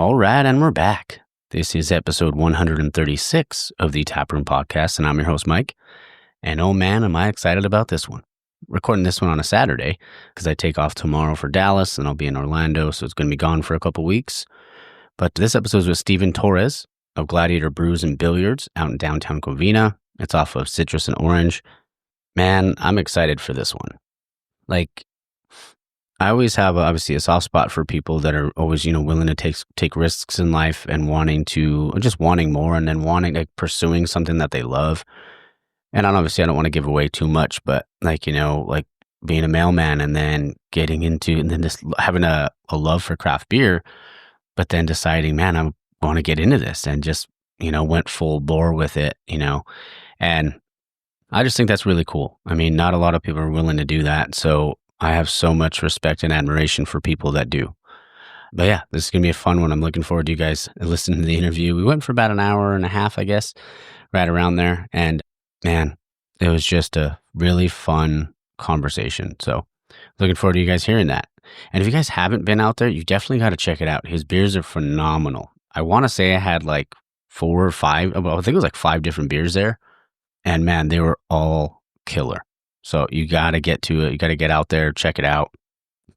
All right, and we're back. This is episode 136 of the Taproom podcast, and I'm your host, Mike. And oh man, am I excited about this one. Recording this one on a Saturday because I take off tomorrow for Dallas and I'll be in Orlando, so it's going to be gone for a couple weeks. But this episode is with Steven Torres of Gladiator Brews and Billiards out in downtown Covina. It's off of Citrus and Orange. Man, I'm excited for this one. Like, I always have obviously a soft spot for people that are always, willing to take risks in life and wanting more and then pursuing something that they love. And obviously I don't want to give away too much, but like being a mailman and then getting into, and then just having a love for craft beer, but then deciding, man, I want to get into this and just, went full bore with it, and I just think that's really cool. I mean, not a lot of people are willing to do that. So I have so much respect and admiration for people that do. But yeah, this is going to be a fun one. I'm looking forward to you guys listening to the interview. We went for about an hour and a half, I guess, right around there. And man, it was just a really fun conversation. So looking forward to you guys hearing that. And if you guys haven't been out there, you definitely got to check it out. His beers are phenomenal. I want to say I had like 4 or 5, I think it was like 5 different beers there. And man, they were all killer. So you got to get to it. You got to get out there, check it out.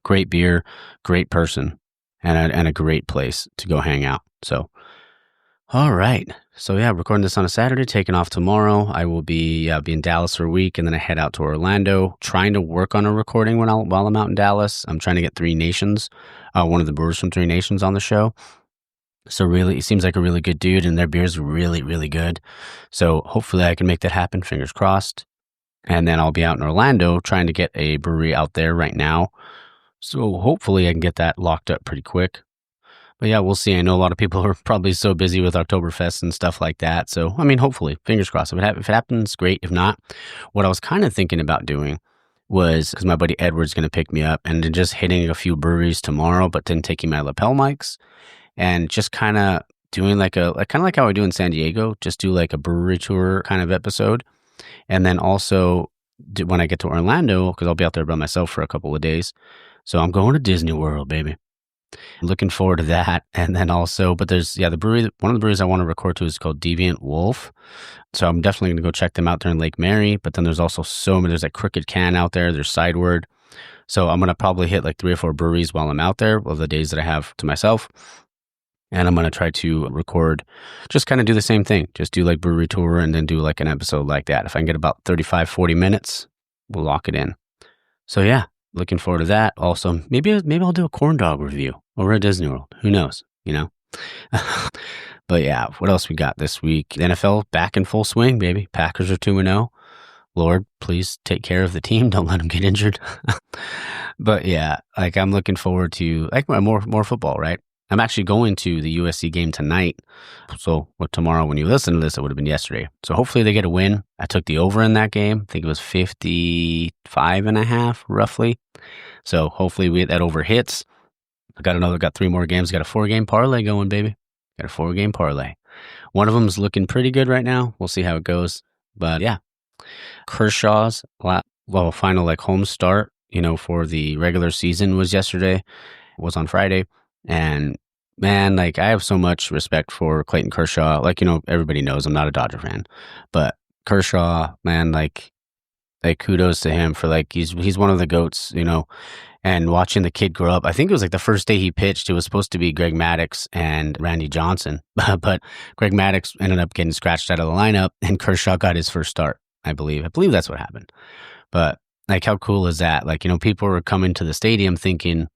Great beer, great person, and a great place to go hang out. So, all right. So yeah, recording this on a Saturday, taking off tomorrow. I will be in Dallas for a week, and then I head out to Orlando, trying to work on a recording while I'm out in Dallas. I'm trying to get 3 Nations, one of the brewers from 3 Nations on the show. So really, he seems like a really good dude, and their beer's really, really good. So hopefully I can make that happen. Fingers crossed. And then I'll be out in Orlando trying to get a brewery out there right now. So hopefully I can get that locked up pretty quick. But yeah, we'll see. I know a lot of people are probably so busy with Oktoberfest and stuff like that. So, I mean, hopefully, fingers crossed. If it happens, great. If not, what I was kind of thinking about doing was, because my buddy Edward's going to pick me up, and then just hitting a few breweries tomorrow, but then taking my lapel mics and just kind of doing like how I do in San Diego, just do like a brewery tour kind of episode. And then also when I get to Orlando, because I'll be out there by myself for a couple of days. So I'm going to Disney World, baby. Looking forward to that. And then also, but there's, the brewery, one of the breweries I want to record to is called Deviant Wolf. So I'm definitely going to go check them out there in Lake Mary. But then there's also there's like Crooked Can out there. There's Sideward. So I'm going to probably hit like 3 or 4 breweries while I'm out there of the days that I have to myself. And I'm going to try to record, just kind of do the same thing. Just do like brewery tour and then do like an episode like that. If I can get about 35, 40 minutes, we'll lock it in. So yeah, looking forward to that. Also, maybe I'll do a corn dog review over at Disney World. Who knows, But yeah, what else we got this week? The NFL back in full swing, baby. Packers are 2-0. Lord, please take care of the team. Don't let them get injured. But yeah, like I'm looking forward to like more football, right? I'm actually going to the USC game tonight. So tomorrow when you listen to this, it would have been yesterday. So hopefully they get a win. I took the over in that game. I think it was 55.5 roughly. So hopefully that over hits. I got 3 more games. Got a 4-game parlay going, baby. Got a 4-game parlay. One of them's looking pretty good right now. We'll see how it goes. But yeah, Kershaw's final like home start, for the regular season was yesterday. Was on Friday. And man, like I have so much respect for Clayton Kershaw. Like, everybody knows I'm not a Dodger fan, but Kershaw, man, like kudos to him for like, he's one of the GOATs, and watching the kid grow up. I think it was like the first day he pitched, it was supposed to be Greg Maddux and Randy Johnson, but Greg Maddux ended up getting scratched out of the lineup and Kershaw got his first start. I believe that's what happened. But like, how cool is that? Like, people were coming to the stadium thinking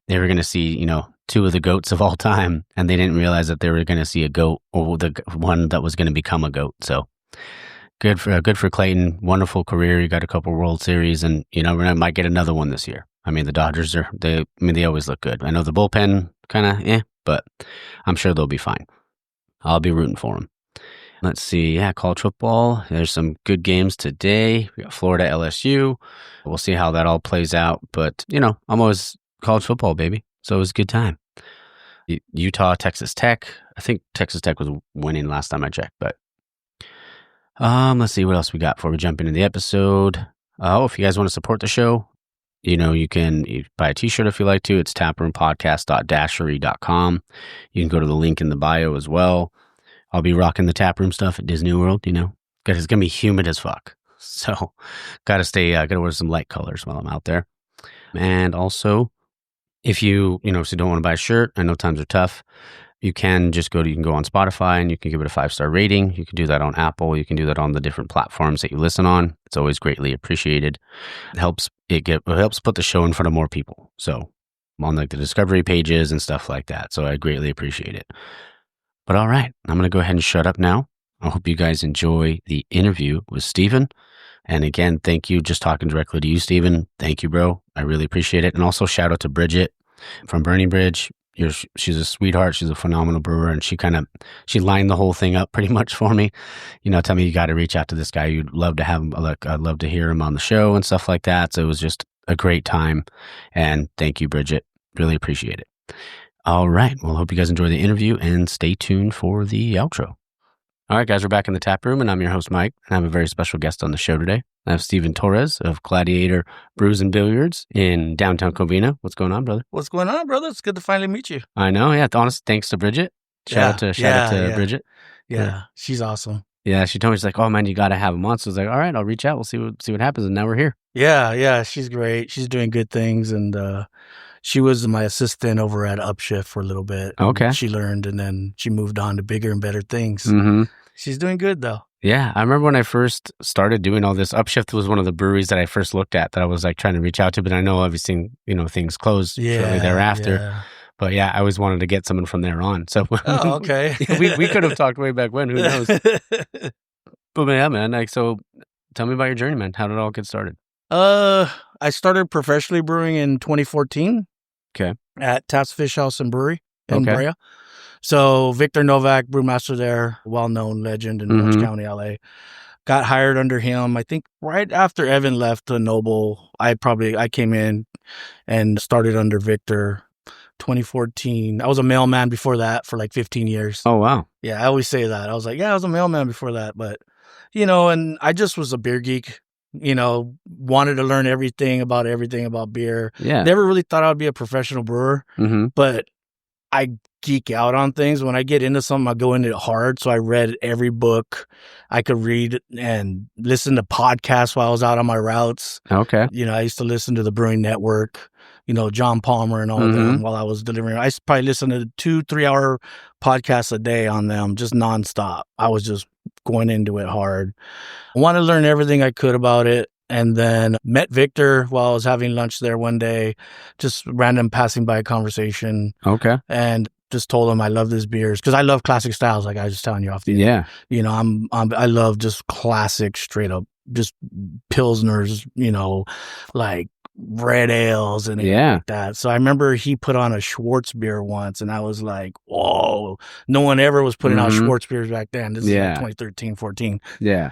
they were going to see, 2 of the GOATs of all time, and they didn't realize that they were going to see a GOAT, or the one that was going to become a GOAT. So good for Clayton. Wonderful career. He got a couple World Series, and we might get another one this year. I mean, the Dodgers they always look good. I know the bullpen kind of but I'm sure they'll be fine. I'll be rooting for them. Let's see. Yeah, college football. There's some good games today. We got Florida, LSU. We'll see how that all plays out. But, I'm always college football, baby. So it was a good time. Utah, Texas Tech. I think Texas Tech was winning last time I checked. But let's see what else we got before we jump into the episode. If you guys want to support the show, You can buy a t-shirt if you like to. It's taproompodcast.dashery.com. You can go to the link in the bio as well. I'll be rocking the Taproom stuff at Disney World, Because it's going to be humid as fuck. So got to wear some light colors while I'm out there. And also, if you don't want to buy a shirt, I know times are tough. You can go on Spotify and you can give it a 5-star rating. You can do that on Apple. You can do that on the different platforms that you listen on. It's always greatly appreciated. It helps put the show in front of more people. So on like the discovery pages and stuff like that. So I greatly appreciate it. But all right, I'm going to go ahead and shut up now. I hope you guys enjoy the interview with Steven. And again, thank you. Just talking directly to you, Steven. Thank you, bro. I really appreciate it. And also shout out to Bridget from Burning Bridge. She's a sweetheart. She's a phenomenal brewer, and she lined the whole thing up pretty much for me. Tell me you got to reach out to this guy. You'd love to have him. I'd love to hear him on the show and stuff like that. So it was just a great time. And thank you, Bridget. Really appreciate it. All right. Well, hope you guys enjoy the interview and stay tuned for the outro. All right, guys, we're back in the tap room, and I'm your host, Mike. And I have a very special guest on the show today. I have Steven Torres of Gladiator Brews and Billiards in downtown Covina. What's going on, brother? What's going on, brother? It's good to finally meet you. I know, yeah. Honest, thanks to Bridget. Shout out to Bridget. Yeah, she's awesome. Yeah, she told me, she's like, oh, man, you got to have him on. So I was like, all right, I'll reach out. We'll see what happens. And now we're here. Yeah, she's great. She's doing good things. And she was my assistant over at Upshift for a little bit. Okay. She learned, and then she moved on to bigger and better things. Mm-hmm. She's doing good, though. Yeah, I remember when I first started doing all this. Upshift was one of the breweries that I first looked at that I was like trying to reach out to, but I know obviously, things closed shortly thereafter. Yeah. But yeah, I always wanted to get someone from there on. So okay. we could have talked way back when, who knows? But yeah, man, so tell me about your journey, man. How did it all get started? I started professionally brewing in 2014. Okay. At Taps Fish House and Brewery in Brea. So Victor Novak, brewmaster there, well-known legend in Orange County, LA. Got hired under him. I think right after Evan left to Noble, I came in and started under Victor 2014. I was a mailman before that for like 15 years. Oh, wow. Yeah, I always say that. I was like, I was a mailman before that. But, and I just was a beer geek. Wanted to learn everything about beer. Yeah. Never really thought I would be a professional brewer, but I geek out on things. When I get into something, I go into it hard. So I read every book I could read and listen to podcasts while I was out on my routes. Okay. I used to listen to the Brewing Network, John Palmer and all of them while I was delivering. I probably listened to 2-3 hour podcasts a day on them, just nonstop. I was just going into it hard. I wanted to learn everything I could about it. And then met Victor while I was having lunch there one day, just random passing by conversation. Okay. And just told him I love these beers because I love classic styles. Like I was just telling you off the yeah. I love just classic, straight up, just pilsners. Like red ales and like that. So I remember he put on a Schwartz beer once, and I was like, whoa! No one ever was putting out Schwartz beers back then. This is like 2013, 14. Yeah.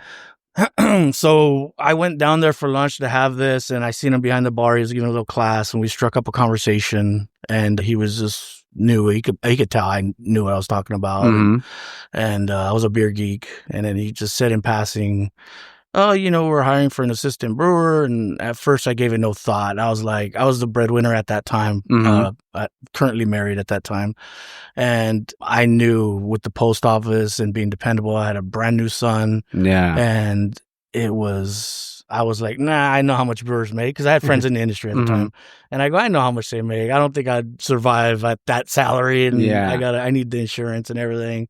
So I went down there for lunch to have this, and I seen him behind the bar. He was giving a little class, and we struck up a conversation. And he was just new. He could tell I knew what I was talking about, and I was a beer geek. And then he just said in passing, "Oh, we're hiring for an assistant brewer." And at first, I gave it no thought. I was the breadwinner at that time. Currently married at that time. And I knew with the post office and being dependable, I had a brand new son. Yeah. And I was like, nah, I know how much brewers make because I had friends in the industry at the time. And I go, I know how much they make. I don't think I'd survive at that salary. And I need the insurance and everything.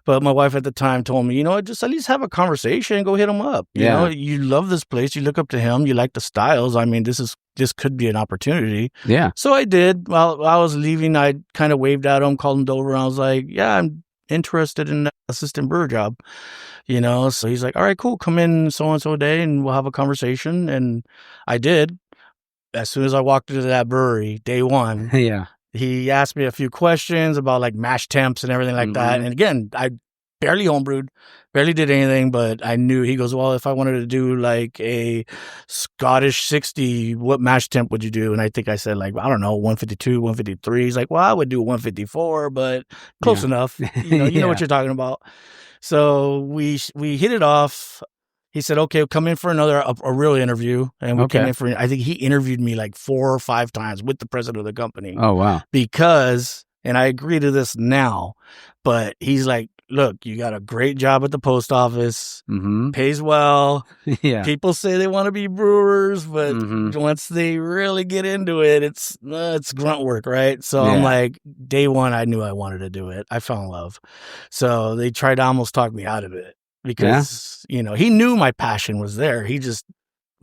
But my wife at the time told me, just at least have a conversation and go hit him up. You love this place. You look up to him. You like the styles. I mean, this could be an opportunity. Yeah. So I did. While I was leaving, I kind of waved at him, called him over, and I was like, yeah, I'm interested in an assistant brewer job. So he's like, all right, cool. Come in so-and-so day and we'll have a conversation. And I did. As soon as I walked into that brewery, day one. Yeah. He asked me a few questions about like mash temps and everything like that. And again, I barely homebrewed, barely did anything, but I knew. He goes, well, if I wanted to do like a Scottish 60, what mash temp would you do? And I think I said like, I don't know, 152, 153. He's like, well, I would do 154, but close enough. You know what you're talking about. So we hit it off. he said, okay, come in for a real interview. And we came in for, I think he interviewed me like 4 or 5 times with the president of the company. Oh, wow. Because, and I agree to this now, but he's like, look, you got a great job at the post office, pays well. Yeah. People say they want to be brewers, but once they really get into it, it's grunt work, right? So I'm like, day one, I knew I wanted to do it. I fell in love. So they tried to almost talk me out of it because, he knew my passion was there. He just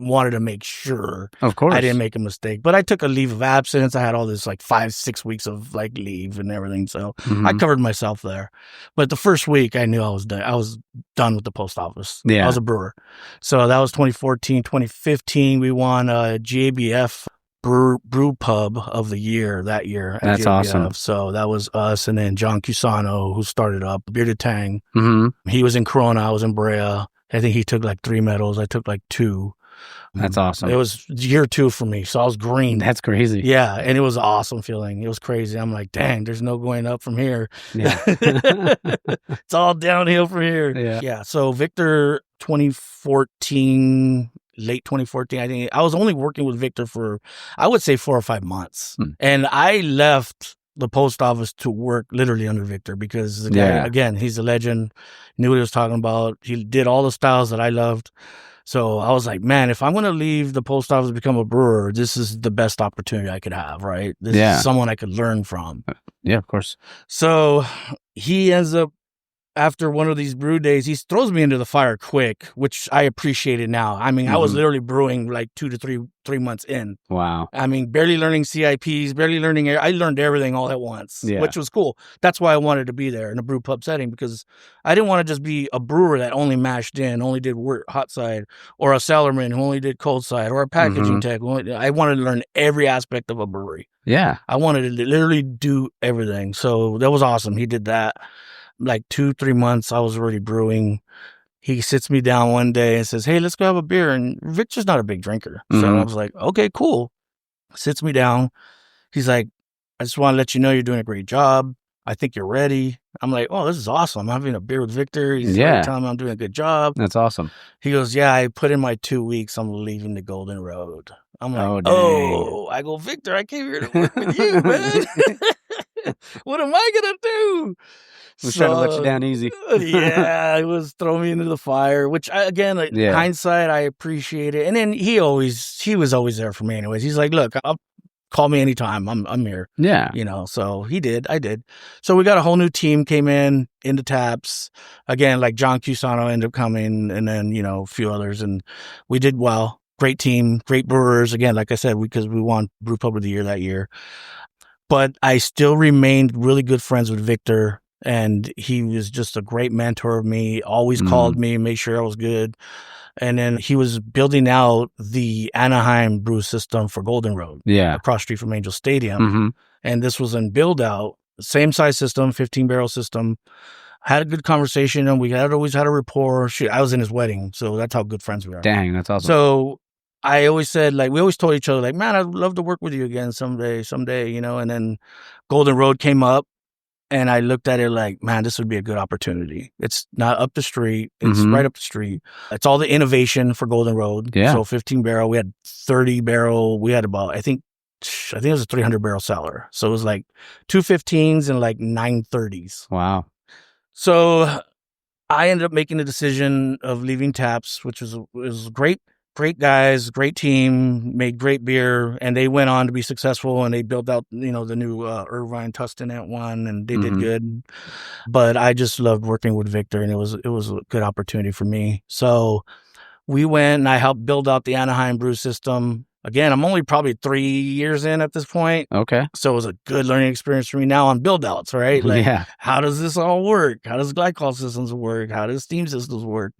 wanted to make sure of course I didn't make a mistake. But I took a leave of absence. I had all this like 5-6 weeks of like leave and everything. So I covered myself there. But the first week I knew I was done. I was done with the post office. Yeah. I was a brewer. So that was 2014. 2015, we won a GABF brew pub of the year that year. That's GABF. awesome. So that was us. And then John Cusano, who started up Bearded Tang. He was in Corona. I was in Brea. I think he took like 3 medals. I took like 2. That's awesome. It was year 2 for me, so I was green. That's crazy. Yeah, and it was an awesome feeling. It was crazy. I'm like, dang, there's no going up from here. Yeah. It's all downhill from here. Yeah. So Victor, 2014, late 2014, I think I was only working with Victor for, I would say 4 or 5 months. And I left the post office to work literally under Victor because the guy, again, he's a legend, knew what he was talking about. He did all the styles that I loved. So I was like, man, if I'm going to leave the post office to become a brewer, this is the best opportunity I could have, right? This is someone I could learn from. Yeah, of course. So he ends up, after one of these brew days, he throws me into the fire quick, which I appreciated now. I mean, I was literally brewing like 2 to 3 months in. Wow. I mean, barely learning CIPs, I learned everything all at once, which was cool. That's why I wanted to be there in a brew pub setting, because I didn't want to just be a brewer that only mashed in, only did hot side, or a cellarman who only did cold side, or a packaging tech. I wanted to learn every aspect of a brewery. Yeah. I wanted to literally do everything. So that was awesome. He did that. Like 2-3 months, I was already brewing. He sits me down one day and says, hey, let's go have a beer. And Victor's not a big drinker. So I was like, okay, cool. Sits me down. He's like, I just want to let you know you're doing a great job. I think you're ready. I'm like, oh, this is awesome. I'm having a beer with Victor. He's telling me I'm doing a good job. That's awesome. He goes, yeah, I put in my 2 weeks. I'm leaving the Golden Road. I'm like, I go, Victor, I came here to work with you, man. What am I going to do? Was trying to let you down easy. It was throw me into the fire, which hindsight, I appreciate it. And then he was always there for me anyways. He's like, look, I'll call me anytime. I'm here. Yeah. So he did. I did. So we got a whole new team came into taps. Again, like John Cusano ended up coming, and then, a few others, and we did well. Great team, great brewers. Again, like I said, because we won Brew Pub of the Year that year. But I still remained really good friends with Victor. And he was just a great mentor of me, always called me, made sure I was good. And then he was building out the Anaheim brew system for Golden Road, across the street from Angel Stadium. And this was in build out, same size system, 15-barrel system. Had a good conversation, and we always had a rapport. I was in his wedding, so that's how good friends we are. Dang, that's awesome. So I always said, like, we always told each other, like, man, I'd love to work with you again someday, And then Golden Road came up. And I looked at it like, man, this would be a good opportunity. It's not up the street. It's right up the street. It's all the innovation for Golden Road. Yeah. So 15-barrel. We had 30-barrel. We had about, I think it was a 300-barrel cellar. So it was like 2 15s and like 9 30s. Wow. So I ended up making the decision of leaving Taps, which was great. Great guys, great team, made great beer, and they went on to be successful, and they built out, the new Irvine Tustin one, and they did good. But I just loved working with Victor, and it was a good opportunity for me. So we went, and I helped build out the Anaheim brew system. Again, I'm only probably 3 years in at this point. Okay. So it was a good learning experience for me now on build outs, right? Like, how does this all work? How does glycol systems work? How does steam systems work?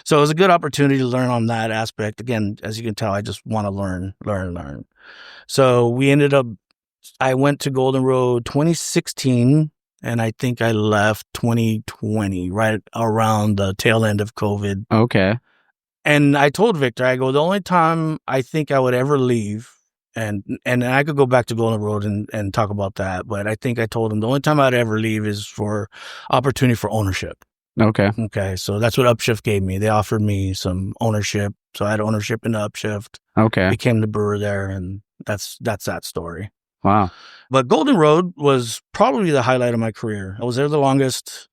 So it was a good opportunity to learn on that aspect. Again, as you can tell, I just want to learn. So we ended up, I went to Golden Road 2016, and I think I left 2020, right around the tail end of COVID. Okay. And I told Victor, I go, the only time I think I would ever leave, and I could go back to Golden Road and talk about that, but I think I told him the only time I'd ever leave is for opportunity for ownership. Okay. So that's what Upshift gave me. They offered me some ownership. So I had ownership in the Upshift. Okay. Became the brewer there, and that's that story. Wow. But Golden Road was probably the highlight of my career. I was there the longest.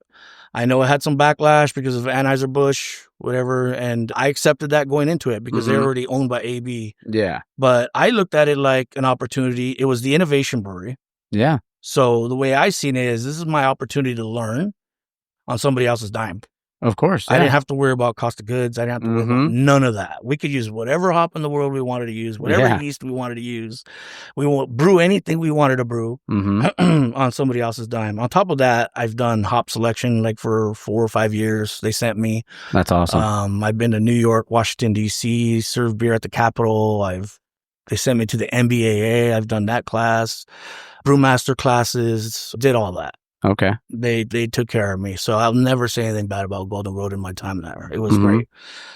I know I had some backlash because of Anheuser-Busch, whatever, and I accepted that going into it because they're already owned by AB. Yeah. But I looked at it like an opportunity. It was the innovation brewery. Yeah. So the way I seen it is this is my opportunity to learn on somebody else's dime. Of course. I didn't have to worry about cost of goods. I didn't have to worry about none of that. We could use whatever hop in the world we wanted to use, whatever yeast we wanted to use. We won't brew anything we wanted to brew on somebody else's dime. On top of that, I've done hop selection like for 4 or 5 years. They sent me. That's awesome. I've been to New York, Washington, D.C., served beer at the Capitol. They sent me to the MBAA. I've done that class, brewmaster classes, did all that. Okay. They took care of me. So I'll never say anything bad about Golden Road in my time there. It was great.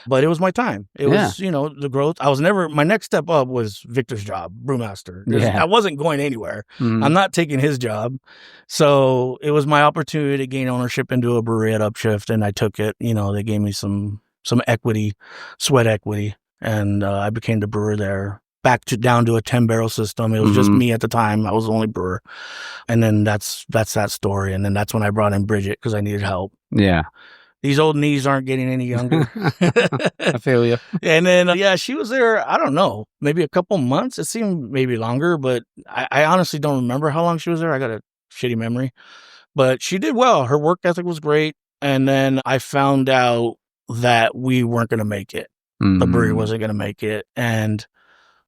But it was my time. It was, the growth. My next step up was Victor's job, brewmaster. I wasn't going anywhere. I'm not taking his job. So it was my opportunity to gain ownership into a brewery at Upshift, and I took it. They gave me some equity, sweat equity, and I became the brewer there. Down to a 10-barrel system. It was just me at the time. I was the only brewer. And then that's that story. And then that's when I brought in Bridget because I needed help. Yeah. These old knees aren't getting any younger. I feel you. And then, she was there, I don't know, maybe a couple months. It seemed maybe longer, but I honestly don't remember how long she was there. I got a shitty memory. But she did well. Her work ethic was great. And then I found out that we weren't going to make it. The brewery wasn't going to make it. And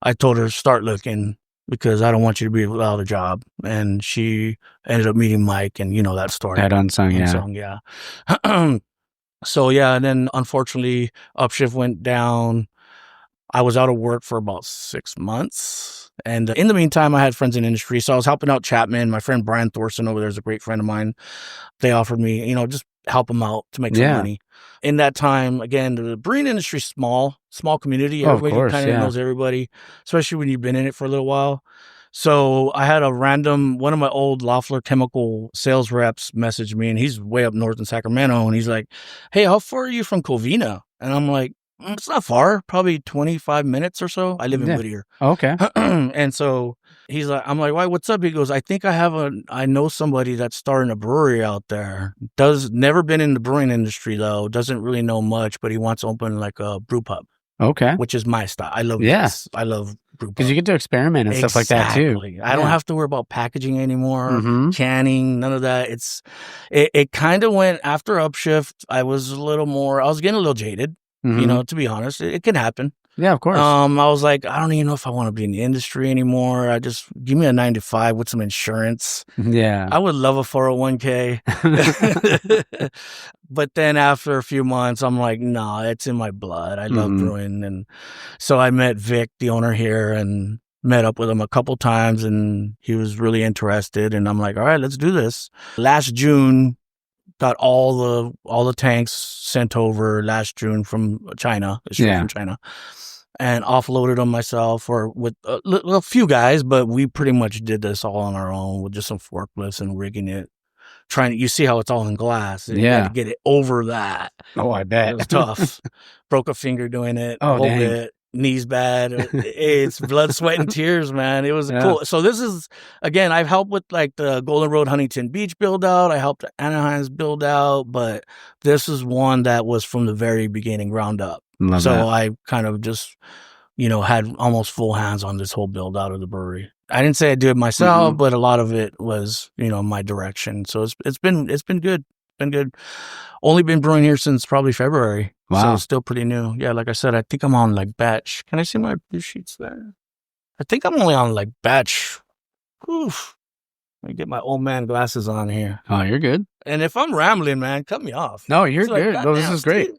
I told her, start looking because I don't want you to be without a job. And she ended up meeting Mike and that story. That unsung, yeah. And then unfortunately, Upshift went down. I was out of work for about 6 months. And in the meantime, I had friends in the industry. So I was helping out Chapman. My friend Brian Thorson over there is a great friend of mine. They offered me, just help them out to make some money. In that time, again, the brewing industry is small community. Everybody kind of knows everybody, especially when you've been in it for a little while. So I had one of my old Loeffler Chemical sales reps message me, and he's way up north in Sacramento. And he's like, hey, how far are you from Covina? And I'm like, it's not far, probably 25 minutes or so. I live in Whittier. Okay. And so I'm like, why? What's up? He goes, I think I know somebody that's starting a brewery out there. Never been in the brewing industry though. Doesn't really know much, but he wants to open like a brew pub. Okay. Which is my style. I love this. I love brew pub. Because you get to experiment and stuff like that too. I don't have to worry about packaging anymore, canning, none of that. It kind of went after Upshift. I was getting a little jaded. To be honest, it can happen. Yeah, of course. I was like, I don't even know if I want to be in the industry anymore. I just give me a 9-to-5 with some insurance. Yeah. I would love a 401k. But then after a few months, I'm like, nah, it's in my blood. I love brewing. And so I met Vic, the owner here, and met up with him a couple times, and he was really interested. And I'm like, all right, let's do this. Last June, got all the tanks sent over last June from China, from China, and offloaded them myself or with a few guys, but we pretty much did this all on our own with just some forklifts and rigging it. You see how it's all in glass. And you had to get it over that. Oh, I bet. It was tough. Broke a finger doing it. Oh, dang. Bit. Knees bad. It's blood, sweat, and tears, man. It was cool. So this is, again, I've helped with like the Golden Road Huntington Beach build out. I helped Anaheim's build out, but this is one that was from the very beginning, ground up. Love that. I kind of just, had almost full hands on this whole build out of the brewery. I didn't say I do it myself, but a lot of it was, my direction. So it's been good. Been good. Only been brewing here since probably February. Wow. So it's still pretty new. Yeah, like I said, I think I'm on like batch. Can I see my brew sheets there? I think I'm only on like batch. Oof. Let me get my old man glasses on here. Oh, you're good. And if I'm rambling, man, cut me off. No, you're good. No, this is great.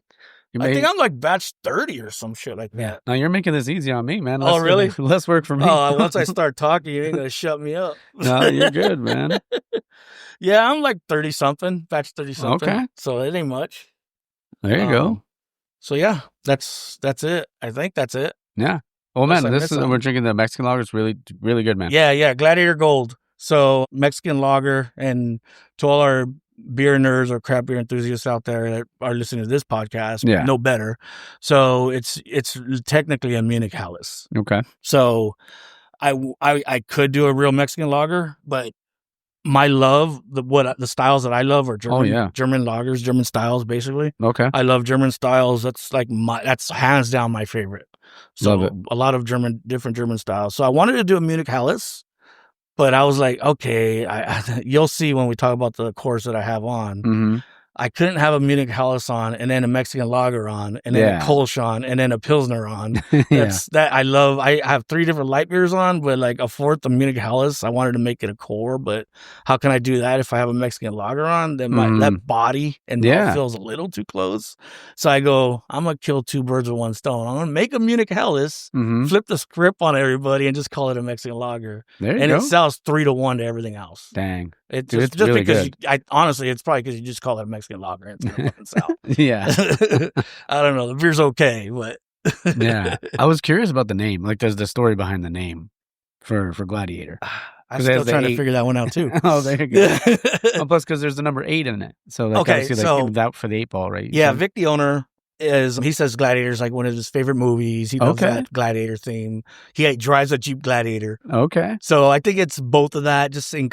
I think I'm like batch 30 or some shit like that. No, you're making this easy on me, man. Really? Less work for me. Oh, once I start talking, you ain't going to shut me up. No, you're good, man. Yeah, I'm like 30-something, batch 30-something. Okay. So it ain't much. There you go. So yeah, that's it. I think that's it. Yeah. Oh, man, we're drinking the Mexican lager. It's really, really good, man. Yeah. Gladiator Gold. So Mexican lager, and to all our beer nerds or craft beer enthusiasts out there that are listening to this podcast know better. So it's technically a Munich Helles. Okay. So I could do a real Mexican lager, but my love, the styles that I love are German lagers, German styles, basically. Okay. I love German styles. That's that's hands down my favorite. So love it. A lot of different German styles. So I wanted to do a Munich Helles, but I was like, okay, you'll see when we talk about the course that I have on. Mm-hmm. I couldn't have a Munich Helles on and then a Mexican lager on and then a Kolsch on and then a Pilsner on. That I love. I have 3 different light beers on, but like a fourth of Munich Helles. I wanted to make it a core, but how can I do that if I have a Mexican lager on? Then that body and mouth feels a little too close. So I go, I'm going to kill 2 birds with 1 stone. I'm going to make a Munich Helles, flip the script on everybody and just call it a Mexican lager. There you go. It sells 3-1 to everything else. Dang. It's just really because honestly, it's probably because you just call it a Mexican lager and it's fucking south. Yeah. I don't know. The beer's okay, but yeah. I was curious about the name. Like, there's the story behind the name for Gladiator. I'm still trying to figure that one out too. Oh, there you go. Plus, because there's the number 8 in it, so like, obviously, so it was out for the 8 ball, right? Yeah, Vic, the owner. He says Gladiator is like one of his favorite movies. He loves that Gladiator theme. He drives a Jeep Gladiator. Okay. So I think it's both of that. Just in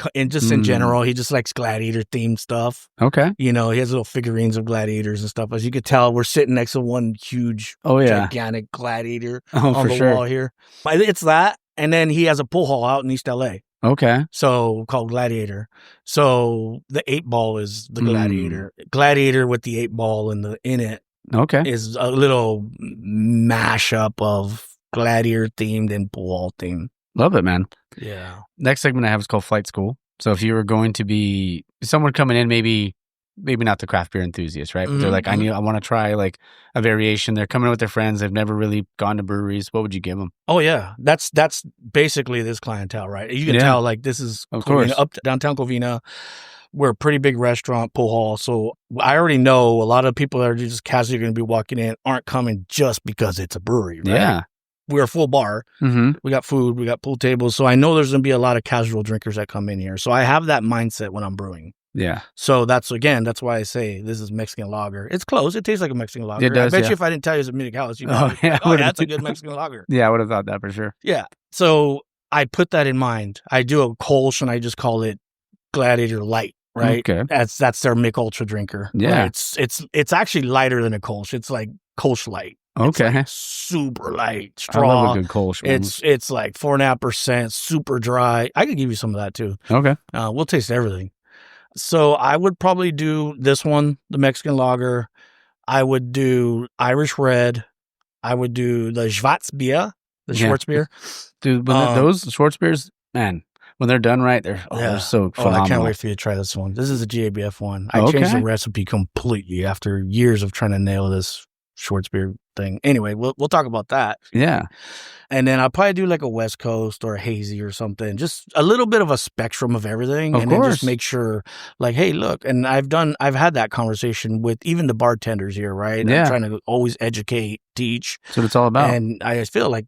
general, he just likes Gladiator themed stuff. Okay. You know, he has little figurines of gladiators and stuff. As you could tell, we're sitting next to one huge, gigantic gladiator on the wall here. It's that, and then he has a pool hall out in East LA. Okay. So called Gladiator. So the 8 ball is the Gladiator. Gladiator with the 8 ball in it. Okay. Is a little mashup of Gladiator themed and pool hall themed. Love it, man. Yeah. Next segment I have is called Flight School. So if you were going to be someone coming in, maybe not the craft beer enthusiast, right? But they're like, I want to try like a variation. They're coming in with their friends. They've never really gone to breweries. What would you give them? Oh yeah, that's basically this clientele, right? You can tell like this is Covina, up downtown Covina. We're a pretty big restaurant, pool hall. So I already know a lot of people that are just casually going to be walking in aren't coming just because it's a brewery, right? Yeah. We're a full bar. Mm-hmm. We got food. We got pool tables. So I know there's going to be a lot of casual drinkers that come in here. So I have that mindset when I'm brewing. Yeah. So that's why I say this is Mexican lager. It's close. It tastes like a Mexican lager. It does, I bet you if I didn't tell you it's a Munich Helles, you'd know. That's a good Mexican lager. Yeah, I would have thought that for sure. Yeah. So I put that in mind. I do a Kolsch and I just call it Gladiator Light. Right. Okay. That's their Mick Ultra drinker. Yeah. Right? It's actually lighter than a Kolsch. It's like Kolsch Light. Okay. Like super light straw. I love a good Kolsch. It's like 4.5%, super dry. I could give you some of that too. Okay. We'll taste everything. So I would probably do this one, the Mexican lager. I would do Irish Red. I would do the Schwarzbier, the Schwarzbier. Dude, those Schwarzbiers, man. When they're done right, they're so phenomenal. I can't wait for you to try this one. This is a GABF one. I changed the recipe completely after years of trying to nail this Schwarzbier thing. Anyway, we'll talk about that. Yeah. And then I'll probably do like a West Coast or a hazy or something. Just a little bit of a spectrum of everything. Of course. Then just make sure, like, hey, look. And I've had that conversation with even the bartenders here, right? Yeah. I'm trying to always educate, teach. That's what it's all about. And I just feel like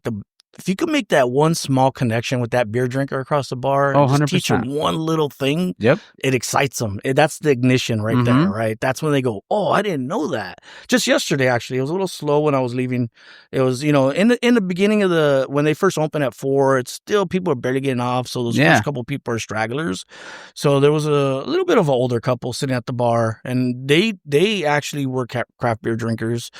if you could make that one small connection with that beer drinker across the bar, and just teach them one little thing, it excites them. That's the ignition right there, right? That's when they go, oh, I didn't know that. Just yesterday, actually, it was a little slow when I was leaving. It was, in the beginning of when they first opened at 4, it's still, people are barely getting off. So those first couple people are stragglers. So there was a little bit of an older couple sitting at the bar, and they actually were craft beer drinkers.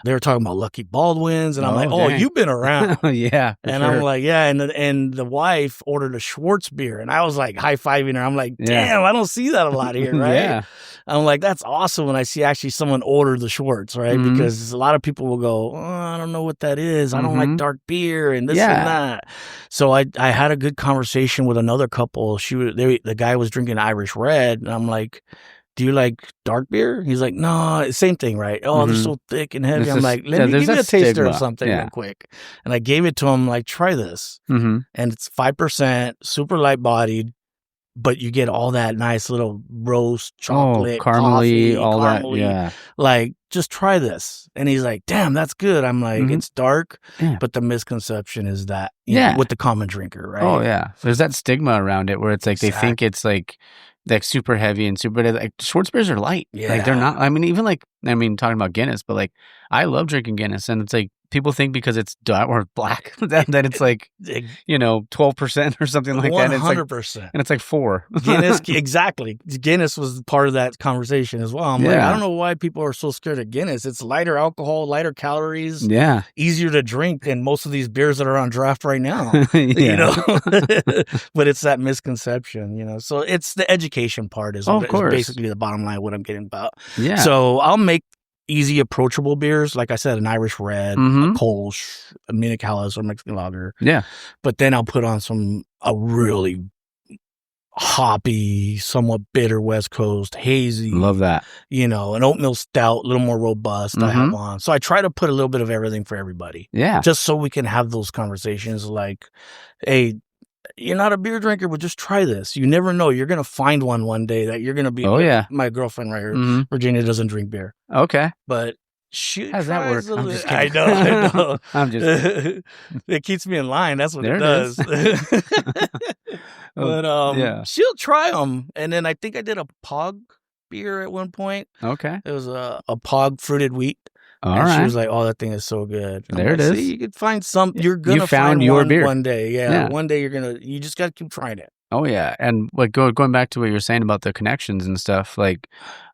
They were talking about Lucky Baldwins, and I'm like, oh, you've been around. Yeah. And I'm like, yeah, and the wife ordered a Schwarzbier, and I was like high-fiving her. I'm like, damn, I don't see that a lot here, right? Yeah. I'm like, that's awesome when I see actually someone order the Schwartz, right? Because a lot of people will go, oh, I don't know what that is. I don't like dark beer and this and that. So I had a good conversation with another couple. The guy was drinking Irish Red, and I'm like, do you like dark beer? He's like, no, same thing, right? Oh, they're so thick and heavy. I'm like, let me give you a taster of something real quick. And I gave it to him, like, try this. And it's 5%, super light bodied, but you get all that nice little roast, chocolate, caramely, coffee, all caramely. That. Yeah. Like, just try this. And he's like, damn, that's good. I'm like, it's dark, but the misconception is that, you know, with the common drinker, right? Oh, yeah. There's that stigma around it where it's like, they think it's like, like super heavy and super, like Schwartz beers are light. Yeah. Like they're not, I mean, even like, talking about Guinness, but like I love drinking Guinness, and it's like people think because it's dark or black that it's like, 12% or something like 100%. that. 100%. And it's like 4. Guinness, exactly. Guinness was part of that conversation as well. I'm like, I don't know why people are so scared of Guinness. It's lighter alcohol, lighter calories. Yeah. Easier to drink than most of these beers that are on draft right now. But it's that misconception, So it's the education part is basically the bottom line, what I'm getting about. Yeah. So I'll make easy, approachable beers. Like I said, an Irish Red, a Kolsch, a Munich Helles, or Mexican lager. Yeah. But then I'll put on a really hoppy, somewhat bitter West Coast, hazy. Love that. An oatmeal stout, a little more robust I have on. So I try to put a little bit of everything for everybody. Yeah. Just so we can have those conversations like, hey, you're not a beer drinker, but just try this. You never know. You're going to find one day that you're going to be. Oh, yeah. My girlfriend right here, Virginia, doesn't drink beer. Okay. But she How's that work? I'm just kidding. I know. I'm just it keeps me in line. That's what it does. But she'll try them. And then I think I did a Pog beer at one point. Okay. It was a Pog fruited wheat. All right. She was like, "Oh, that thing is so good." There it is. See, you could find some. You're gonna find your one beer one day. Yeah, one day you just gotta keep trying it. Oh yeah, and like going back to what you're saying about the connections and stuff. Like,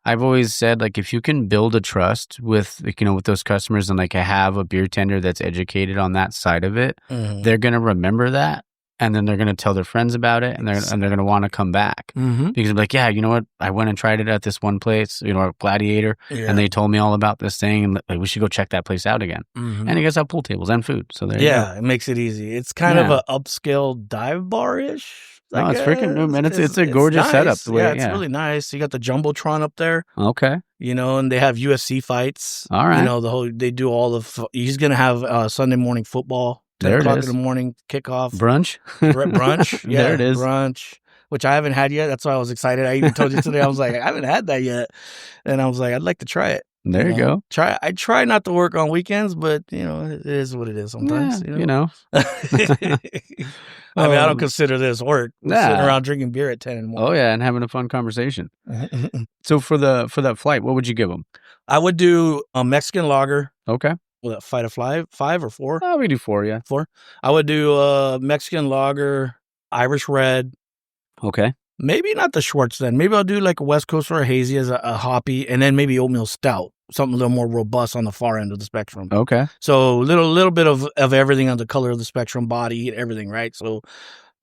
I've always said, like, if you can build a trust with, like, with those customers, and like have a beer tender that's educated on that side of it, they're gonna remember that. And then they're going to tell their friends about it, and they're going to want to come back because they're like, yeah, you know what? I went and tried it at this one place, Gladiator, and they told me all about this thing, and like, we should go check that place out again. And you guys have pool tables and food, so there you go. It makes it easy. It's kind of an upscale dive bar ish. No, it's freaking, man. It's a gorgeous nice. setup. The way, it's really nice. You got the Jumbotron up there. Okay. And they have UFC fights. All right. They do all he's going to have Sunday morning football. 10 o'clock in the morning, kickoff. Brunch? Brunch. Yeah, there it is. Brunch, which I haven't had yet. That's why I was excited. I even told you today, I was like, I haven't had that yet. And I was like, I'd like to try it. There you go. I try not to work on weekends, but, it is what it is sometimes. Yeah, I mean, I don't consider this work. Sitting around drinking beer at 10 in the morning. Oh, yeah, and having a fun conversation. So for that flight, what would you give them? I would do a Mexican lager. Okay. Will that fight a 5 or 4? Oh, we do 4, yeah. 4. I would do a Mexican lager, Irish Red. Okay. Maybe not the Schwartz then. Maybe I'll do like a West Coast or a hazy as a hoppy, and then maybe oatmeal stout, something a little more robust on the far end of the spectrum. Okay. So little bit of everything on the color of the spectrum, body, everything, right? So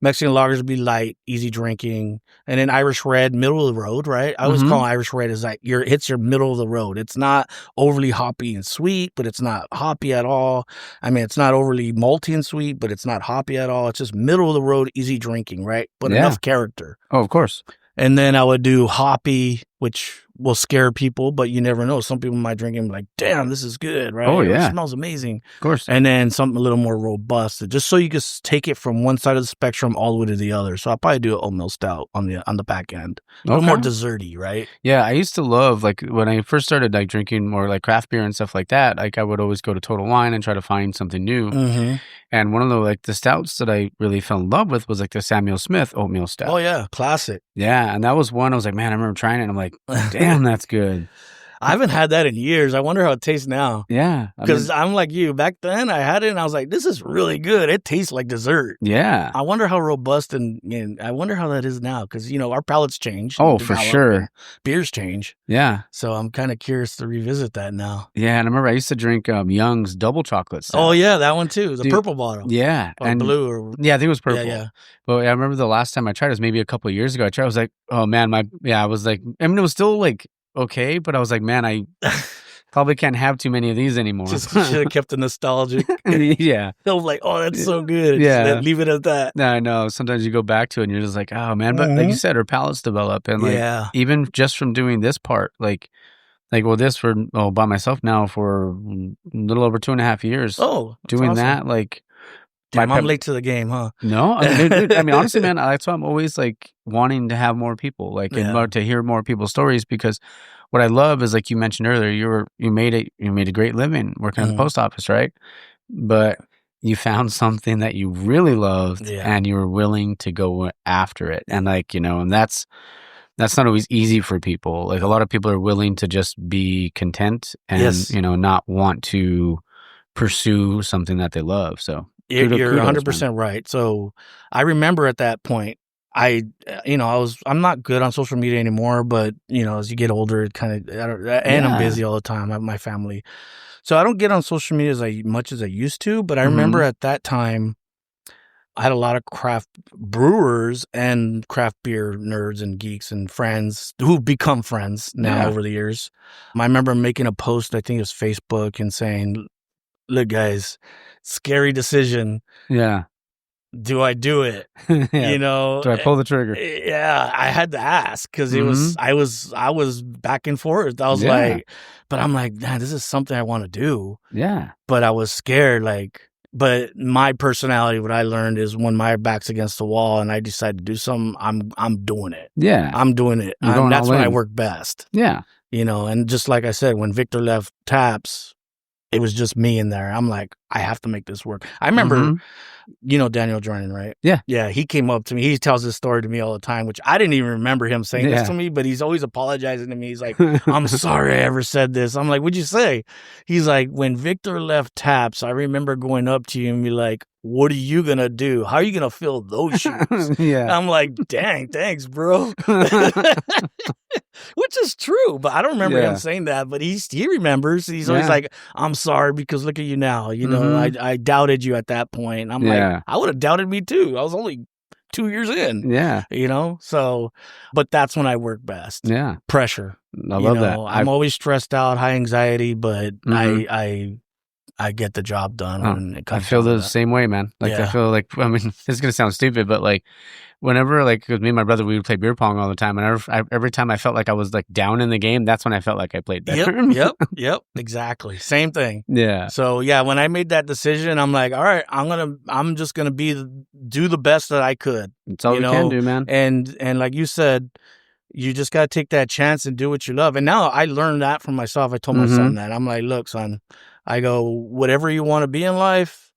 Mexican lagers would be light, easy drinking, and then Irish Red, middle of the road, right? I always call Irish Red as like it's your middle of the road. It's not overly hoppy and sweet, but it's not hoppy at all. I mean, it's not overly malty and sweet, but it's not hoppy at all. It's just middle of the road, easy drinking, right? But enough character. Oh, of course. And then I would do hoppy, which will scare people, but you never know. Some people might drink it and be like, damn, this is good, right? Oh, yeah. It smells amazing. Of course. And then something a little more robust, just so you can take it from one side of the spectrum all the way to the other. So I'll probably do an oatmeal stout on the back end. A little more desserty, right? Yeah, I used to love, like, when I first started, like, drinking more, like, craft beer and stuff like that, like, I would always go to Total Wine and try to find something new. And one of the, like, the stouts that I really fell in love with was, like, the Samuel Smith oatmeal stout. Oh, yeah. Classic. Yeah, and that was one I was like, man, I remember trying it, and I'm like, damn, that's good. I haven't had that in years. I wonder how it tastes now. Yeah. Because I'm like you. Back then, I had it, and I was like, this is really good. It tastes like dessert. Yeah. I wonder how robust and I wonder how that is now. Because, our palates change. Oh, for sure. Beers change. Yeah. So I'm kind of curious to revisit that now. Yeah, and I remember I used to drink Young's double chocolate stout. Oh, yeah, that one too. The purple bottle. Yeah. Or blue. Yeah, I think it was purple. Yeah. But I remember the last time I tried it was maybe a couple of years ago. I was like, oh, man, I was like, I mean, it was still like, okay, but I was like, man, I probably can't have too many of these anymore. Just should have kept the nostalgic. Yeah. I was like, oh, that's so good. Yeah. Just leave it at that. No, I know. Sometimes you go back to it and you're just like, oh, man. But like you said, our palates develop. And like, even just from doing this part, like, well, this by myself now for a little over 2.5 years. Oh, doing awesome. That, like. Damn, I'm late to the game, huh? No, I mean, honestly, man, that's why I'm always like wanting to have more people, like, and to hear more people's stories. Because what I love is, like you mentioned earlier, you made a great living working at the post office, right? But you found something that you really loved, and you were willing to go after it, and like, and that's that's not always easy for people. Like a lot of people are willing to just be content and, not want to pursue something that they love. So you're 100% right. So I remember at that point, I'm not good on social media anymore, but as you get older, it kind of, I'm busy all the time. I have my family. So I don't get on social media as much as I used to, but I remember at that time, I had a lot of craft brewers and craft beer nerds and geeks and friends who've become friends now over the years. I remember making a post, I think it was Facebook, and saying, look, guys, scary decision. Yeah. Do I do it? Do I pull the trigger? Yeah, I had to ask because I was back and forth. I was like, but I'm like, man, this is something I want to do. Yeah. But I was scared, but my personality, what I learned is when my back's against the wall and I decide to do something, I'm doing it. Yeah. I'm doing it. That's when I work best. Yeah. And just like I said, when Victor left Taps, it was just me in there. I'm like, I have to make this work. I remember, Daniel Jordan, right? Yeah. Yeah. He came up to me. He tells this story to me all the time, which I didn't even remember him saying this to me, but he's always apologizing to me. He's like, I'm sorry I ever said this. I'm like, what'd you say? He's like, when Victor left Taps, I remember going up to you and be like, what are you going to do? How are you going to fill those shoes? Yeah. I'm like, dang, thanks, bro. Which is true, but I don't remember him saying that, but he remembers. He's always like, I'm sorry because look at you now. I doubted you at that point. I'm like, I would have doubted me too. I was only 2 years in. Yeah. So, but that's when I work best. Yeah. Pressure. I love that. I'm always stressed out, high anxiety, but I get the job done. I feel the same way, man. I feel like, this is going to sound stupid, but whenever, with me and my brother, we would play beer pong all the time. And every time I felt like I was down in the game, that's when I felt like I played better. Yep. Exactly. Same thing. Yeah. So when I made that decision, I'm like, all right, I'm just going to do the best that I could. That's all you can do, man. And like you said, you just got to take that chance and do what you love. And now I learned that from myself. I told my son that. I'm like, look, son, I go, whatever you want to be in life,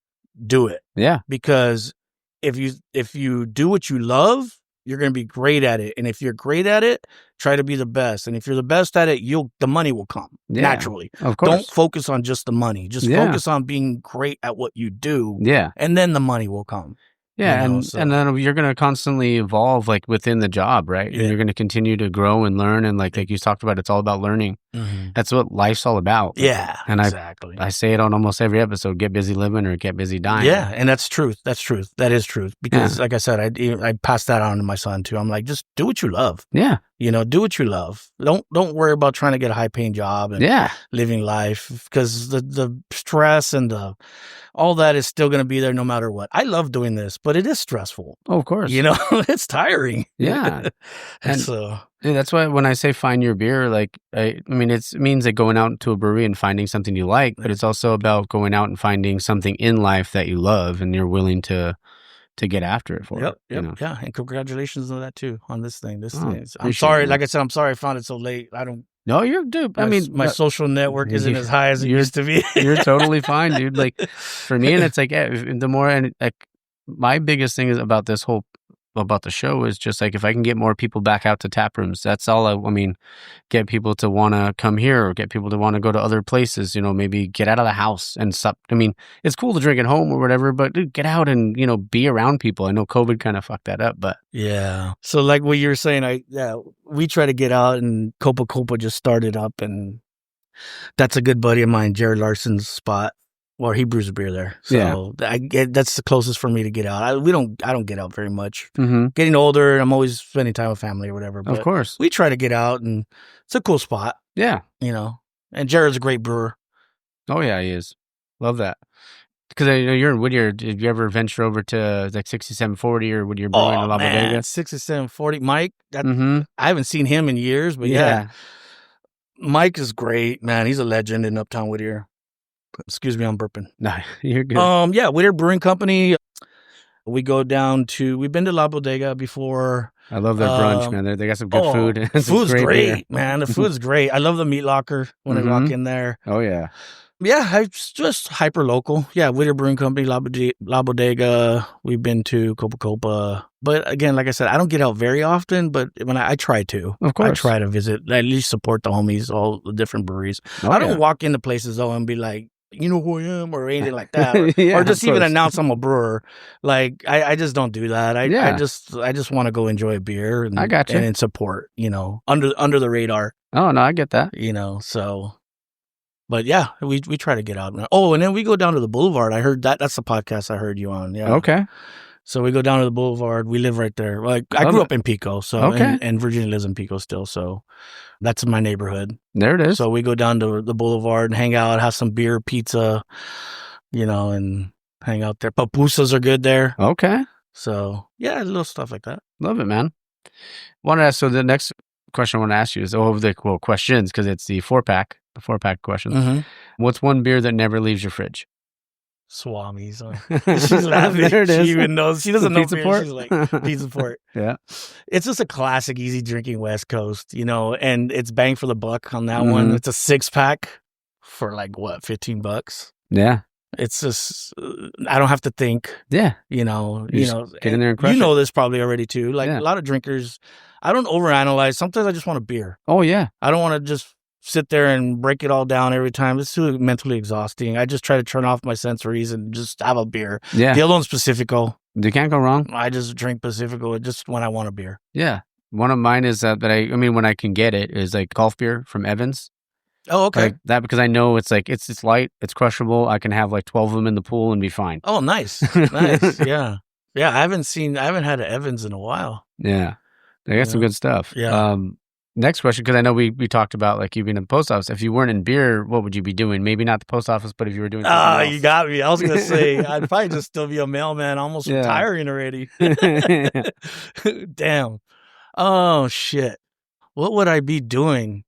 do it. Yeah. Because if you do what you love, you're going to be great at it. And if you're great at it, try to be the best. And if you're the best at it, the money will come naturally. Of course. Don't focus on just the money. Just focus on being great at what you do. Yeah. And then the money will come. Yeah, and then you're going to constantly evolve within the job, right? Yeah. And you're going to continue to grow and learn. And like you talked about, it's all about learning. Mm-hmm. That's what life's all about. Yeah, and exactly. I say it on almost every episode, get busy living or get busy dying. Yeah, and that's truth. That's truth. That is truth. Because like I said, I passed that on to my son too. I'm like, just do what you love. Yeah. Do what you love. Don't worry about trying to get a high paying job and living life because the stress and all that is still going to be there no matter what. I love doing this, but it is stressful. Oh, of course. It's tiring. Yeah. And so that's why when I say find your beer, it means going out to a brewery and finding something you like, but it's also about going out and finding something in life that you love and you're willing to get after it for it. Yep. Yeah. And congratulations on that too, on this thing. I'm sorry. Like I said, I'm sorry I found it so late. No, you're dude. My social network isn't as high as it used to be. You're totally fine, dude. For me, and it's the more, and my biggest thing is about the show is just if I can get more people back out to tap rooms, that's all get people to want to come here or get people to want to go to other places, maybe get out of the house and stop. It's cool to drink at home or whatever, but dude, get out and, be around people. I know COVID kind of fucked that up, but. Yeah. So like what you were saying, we try to get out and Copa just started up and that's a good buddy of mine, Jared Larson's spot. Well, he brews a beer there, so that's the closest for me to get out. I don't get out very much. Mm-hmm. Getting older, I'm always spending time with family or whatever. But of course, we try to get out, and it's a cool spot. Yeah, and Jared's a great brewer. Oh yeah, he is. Love that. Because I know you're in Whittier. Did you ever venture over to 6740 or Whittier Brewing in La Bodega? 6740, Mike. I haven't seen him in years, but yeah, Mike is great, man. He's a legend in Uptown Whittier. Excuse me, I'm burping. No, you're good. Whittier Brewing Company. We've been to La Bodega before. I love their brunch, man. They got some good food. Food's great, man. The food's great. I love the meat locker when I walk in there. Oh, yeah. Yeah, it's just hyper local. Yeah, Whittier Brewing Company, La Bodega. We've been to Copa. But again, like I said, I don't get out very often, but when I try to. Of course. I try to visit, at least support the homies, all the different breweries. I don't walk into places, though, and be like, you know who I am, or anything like that. Or just even announce I'm a brewer. Like, I just don't do that. I just want to go enjoy a beer and, I got you. And support, under the radar. Oh, no, I get that. So... But yeah, we try to get out. Oh, and then we go down to the Boulevard. I heard that's the podcast I heard you on. Yeah. Okay. So we go down to the Boulevard. We live right there. Like I grew up in Pico, so and Virginia lives in Pico still, so that's my neighborhood. There it is. So we go down to the Boulevard and hang out, have some beer, pizza, and hang out there. Pupusas are good there. Okay. So yeah, little stuff like that. Love it, man. So the next question I want to ask you is questions, because it's the 4-pack. The 4-pack question. Mm-hmm. What's one beer that never leaves your fridge? Swami's. She's laughing. There it is. She even knows. She doesn't know Pizza beer. Port? She's like, Pizza Port. Yeah. It's just a classic, easy drinking West Coast, and it's bang for the buck on that one. It's a 6-pack for like, what, $15? Yeah. It's just, I don't have to think. Yeah. Get in there and crush it. This probably already too. Like a lot of drinkers, I don't overanalyze. Sometimes I just want a beer. Oh, yeah. I don't want to just sit there and break it all down every time. It's too mentally exhausting. I just try to turn off my sensories and just have a beer. Yeah. The other one's Pacifico. You can't go wrong. I just drink Pacifico just when I want a beer. Yeah. One of mine is that when I can get it, is like golf beer from Evans. Oh, okay. Like that, because I know it's like, it's light, it's crushable. I can have like 12 of them in the pool and be fine. Oh, nice. Nice. Yeah. Yeah. I haven't had an Evans in a while. Yeah. They got some good stuff. Yeah. Next question, because I know we talked about like you being in the post office. If you weren't in beer, what would you be doing? Maybe not the post office, but if you were doing something else. You got me. I was going to say, I'd probably just still be a mailman, almost retiring already. Damn. Oh, shit. What would I be doing?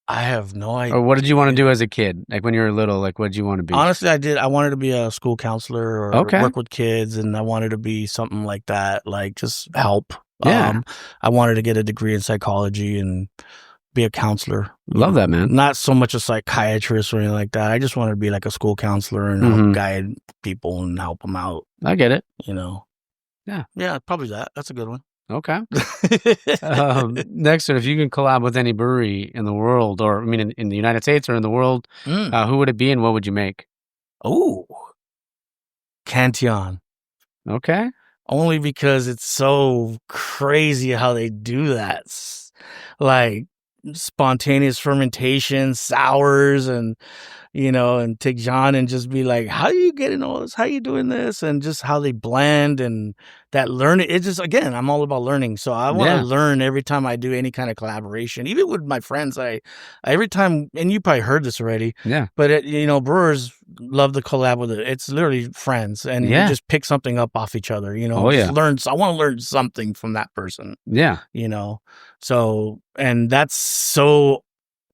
I have no idea. Or what did you want to do as a kid? Like when you were little, like what did you want to be? Honestly, I wanted to be a school counselor or work with kids, and I wanted to be something like that, like just help. Yeah. I wanted to get a degree in psychology and be a counselor. Love that, man. Not so much a psychiatrist or anything like that. I just wanted to be like a school counselor and help guide people and help them out. I get it. Yeah. Yeah, probably that. That's a good one. Okay. Next one, if you can collab with any brewery in the world, or in the United States or in the world, who would it be and what would you make? Oh, Cantillon. Okay. Only because it's so crazy how they do that. Like spontaneous fermentation, sours, and and take John and just be like, how are you getting all this? How are you doing this? And just how they blend and that learning. It's just, again, I'm all about learning. So I want to learn every time I do any kind of collaboration, even with my friends. Every time, and you probably heard this already. Yeah. But brewers love to collab with it. It's literally friends, and you just pick something up off each other. Learn. I want to learn something from that person. Yeah. So, and that's so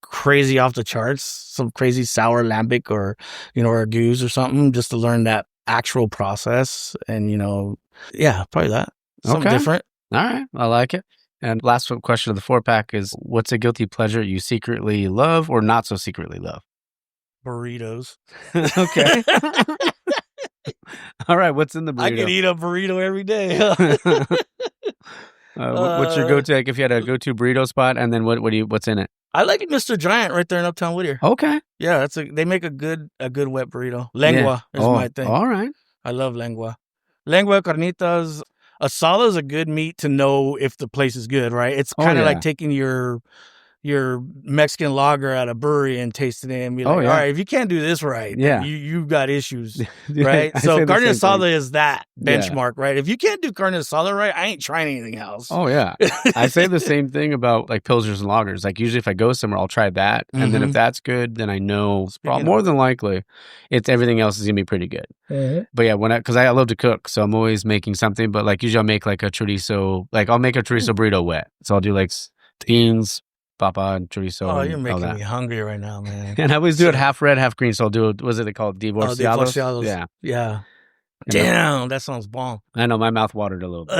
crazy off the charts, some crazy sour lambic or or a goose or something, just to learn that actual process. And probably that, something different. All right, I like it. And last question of the 4-pack is, what's a guilty pleasure you secretly love or not so secretly love? Burritos. Okay. All right, what's in the burrito? I could eat a burrito every day. What's your go-to? Like if you had a go-to burrito spot, and then what's in it? I like Mr. Giant right there in Uptown Whittier. Okay. Yeah, they make a good wet burrito. Lengua is my thing. All right. I love lengua. Lengua, carnitas. Asada is a good meat to know if the place is good, right? It's kind of like taking your Mexican lager at a brewery and tasting it and be like, all right, if you can't do this right, you've got issues, right? So carne asada is that benchmark, right? If you can't do carne asada right, I ain't trying anything else. Oh, yeah. I say the same thing about like pilsners and lagers. Like usually if I go somewhere, I'll try that. And then if that's good, then I know more than likely it's everything else is going to be pretty good. But yeah, because I love to cook, so I'm always making something. But like usually I'll make like a chorizo, like I'll make a chorizo burrito wet. So I'll do like beans, papa, and chorizo. Oh, you're making me hungry right now, man. And I always do it half red, half green. So I'll do it. What is it called? Divorciados? Yeah. Yeah. Damn, that sounds bomb. I know, my mouth watered a little bit.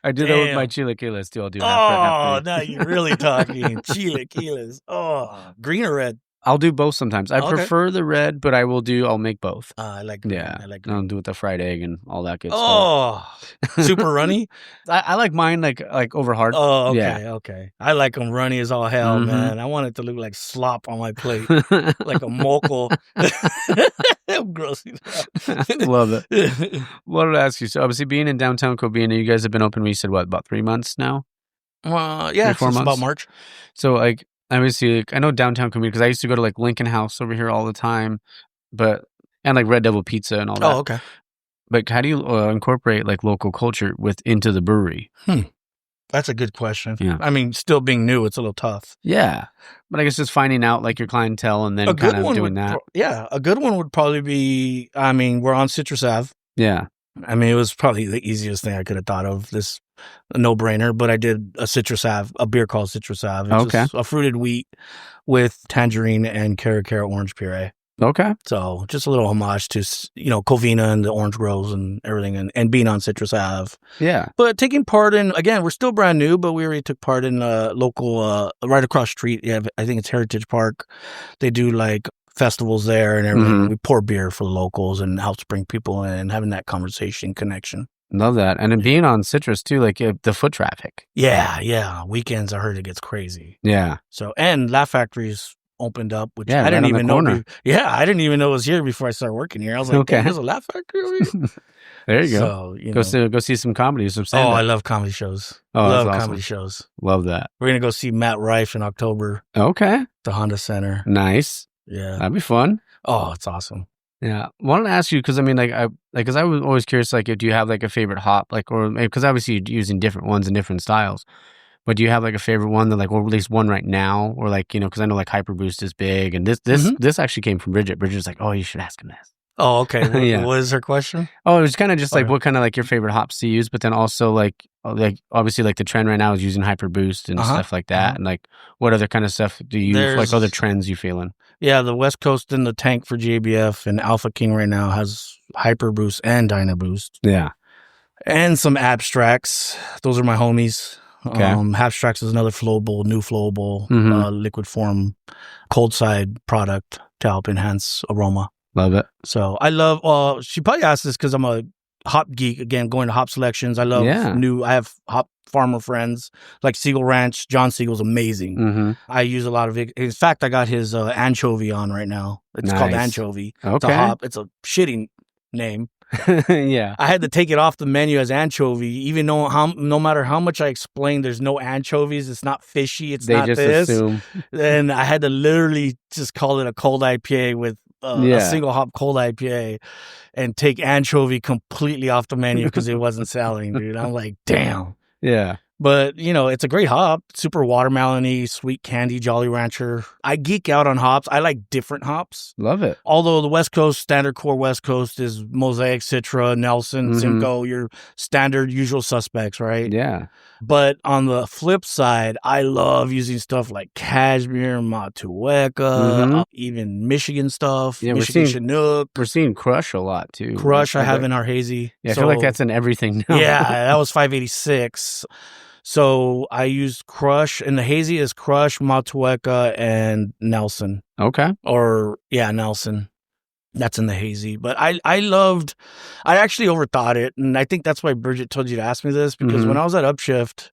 I do that with my chilaquiles too. I'll do half red, half green. Now you're really talking. Chilaquiles. Oh, green or red? I'll do both sometimes. I prefer the red, but I'll make both. I like green. Yeah. I like green. I'll do it with the fried egg and all that good stuff. Oh, super runny? I like mine like over hard. Oh, okay, okay. I like them runny as all hell, man. I want it to look like slop on my plate, like a mokel. Gross. Love it. Wanted to ask you, so obviously being in downtown Covina, you guys have been open, we said, what, about 3 months now? Yeah, 4 months? about March. So, like, obviously, I know downtown Covina because I used to go to, like, Lincoln House over here all the time, and, like, Red Devil Pizza and all that. Oh, okay. But how do you incorporate, like, local culture into the brewery? That's a good question. Yeah. I mean, still being new, it's a little tough. Yeah. But I guess just finding out, like, your clientele and then kind of doing that. A good one would probably be, I mean, we're on Citrus Ave. Yeah. I mean, it was probably the easiest thing I could have thought of. This a no-brainer, but I did a beer called Citrus Ave. It's just a fruited wheat with tangerine and cara orange puree. Okay. So just a little homage to, Covina and the orange groves and everything and being on Citrus Ave. Yeah. But taking part in, again, we're still brand new, but we already took part in local, right across the street. Yeah, I think it's Heritage Park. They do like festivals there and everything. We pour beer for the locals and helps bring people in and having that conversation connection. Love that. And then being on Citrus too, like the foot traffic. Yeah. Weekends, I heard it gets crazy. Yeah. So, and Laugh Factory's opened up, which I didn't even know. I didn't even know it was here before I started working here. I was like, okay, there's a Laugh Factory over here. There you go. So, go see some comedy, some stand-up. Oh, I love comedy shows. Love comedy shows. Love that. We're gonna go see Matt Rife in October. Okay. At the Honda Center. Nice. Yeah, that'd be fun. Oh, it's awesome. Yeah, wanted to ask you because I mean, because I was always curious, like, do you have like a favorite hop, like, or because obviously you're using different ones in different styles. But do you have like a favorite one that like, or at least one right now, or like, because I know like Hyper Boost is big, and this actually came from Bridget. Bridget's like, oh, you should ask him this. Oh, okay. What is her question? Oh, it was kind of just like what kind of like your favorite hops to use, but then also like obviously like the trend right now is using Hyper Boost and stuff like that, and like what other kind of stuff do you like other trends you feeling? Yeah, the West Coast in the tank for GABF and Alpha King right now has Hyper Boost and Dyna Boost. Yeah, and some abstracts. Those are my homies. Okay. Abstracts is another new flowable liquid form cold side product to help enhance aroma. Love it. So I love. She probably asked this because I'm a hop geek. Again, going to hop selections. I love I have hop farmer friends like Siegel Ranch. John Siegel's amazing. I use a lot of it. In fact, I got his anchovy on right now. It's called anchovy. Okay. It's a hop. It's a shitty name. Yeah, I had to take it off the menu as anchovy, even though no matter how much I explained, there's no anchovies. It's not fishy. It's not this. They just assume. And I had to literally just call it a cold IPA with a single hop cold IPA and take anchovy completely off the menu because it wasn't selling, dude. I'm like, damn. Yeah. But, it's a great hop. Super watermelon-y, sweet candy, Jolly Rancher. I geek out on hops. I like different hops. Love it. Although the West Coast, standard core West Coast is Mosaic, Citra, Nelson, Simcoe, your standard usual suspects, right? Yeah. But on the flip side, I love using stuff like Cashmere, Matueka, even Michigan stuff, Michigan Chinook. We're seeing Crush a lot, too. Crush I have in our hazy. Yeah, I feel like that's in everything now. Yeah, that was 586. So I used Crush, and the hazy is Crush, Matueka, and Nelson. Okay. Nelson. That's in the hazy. But I actually overthought it, and I think that's why Bridget told you to ask me this, because when I was at Upshift,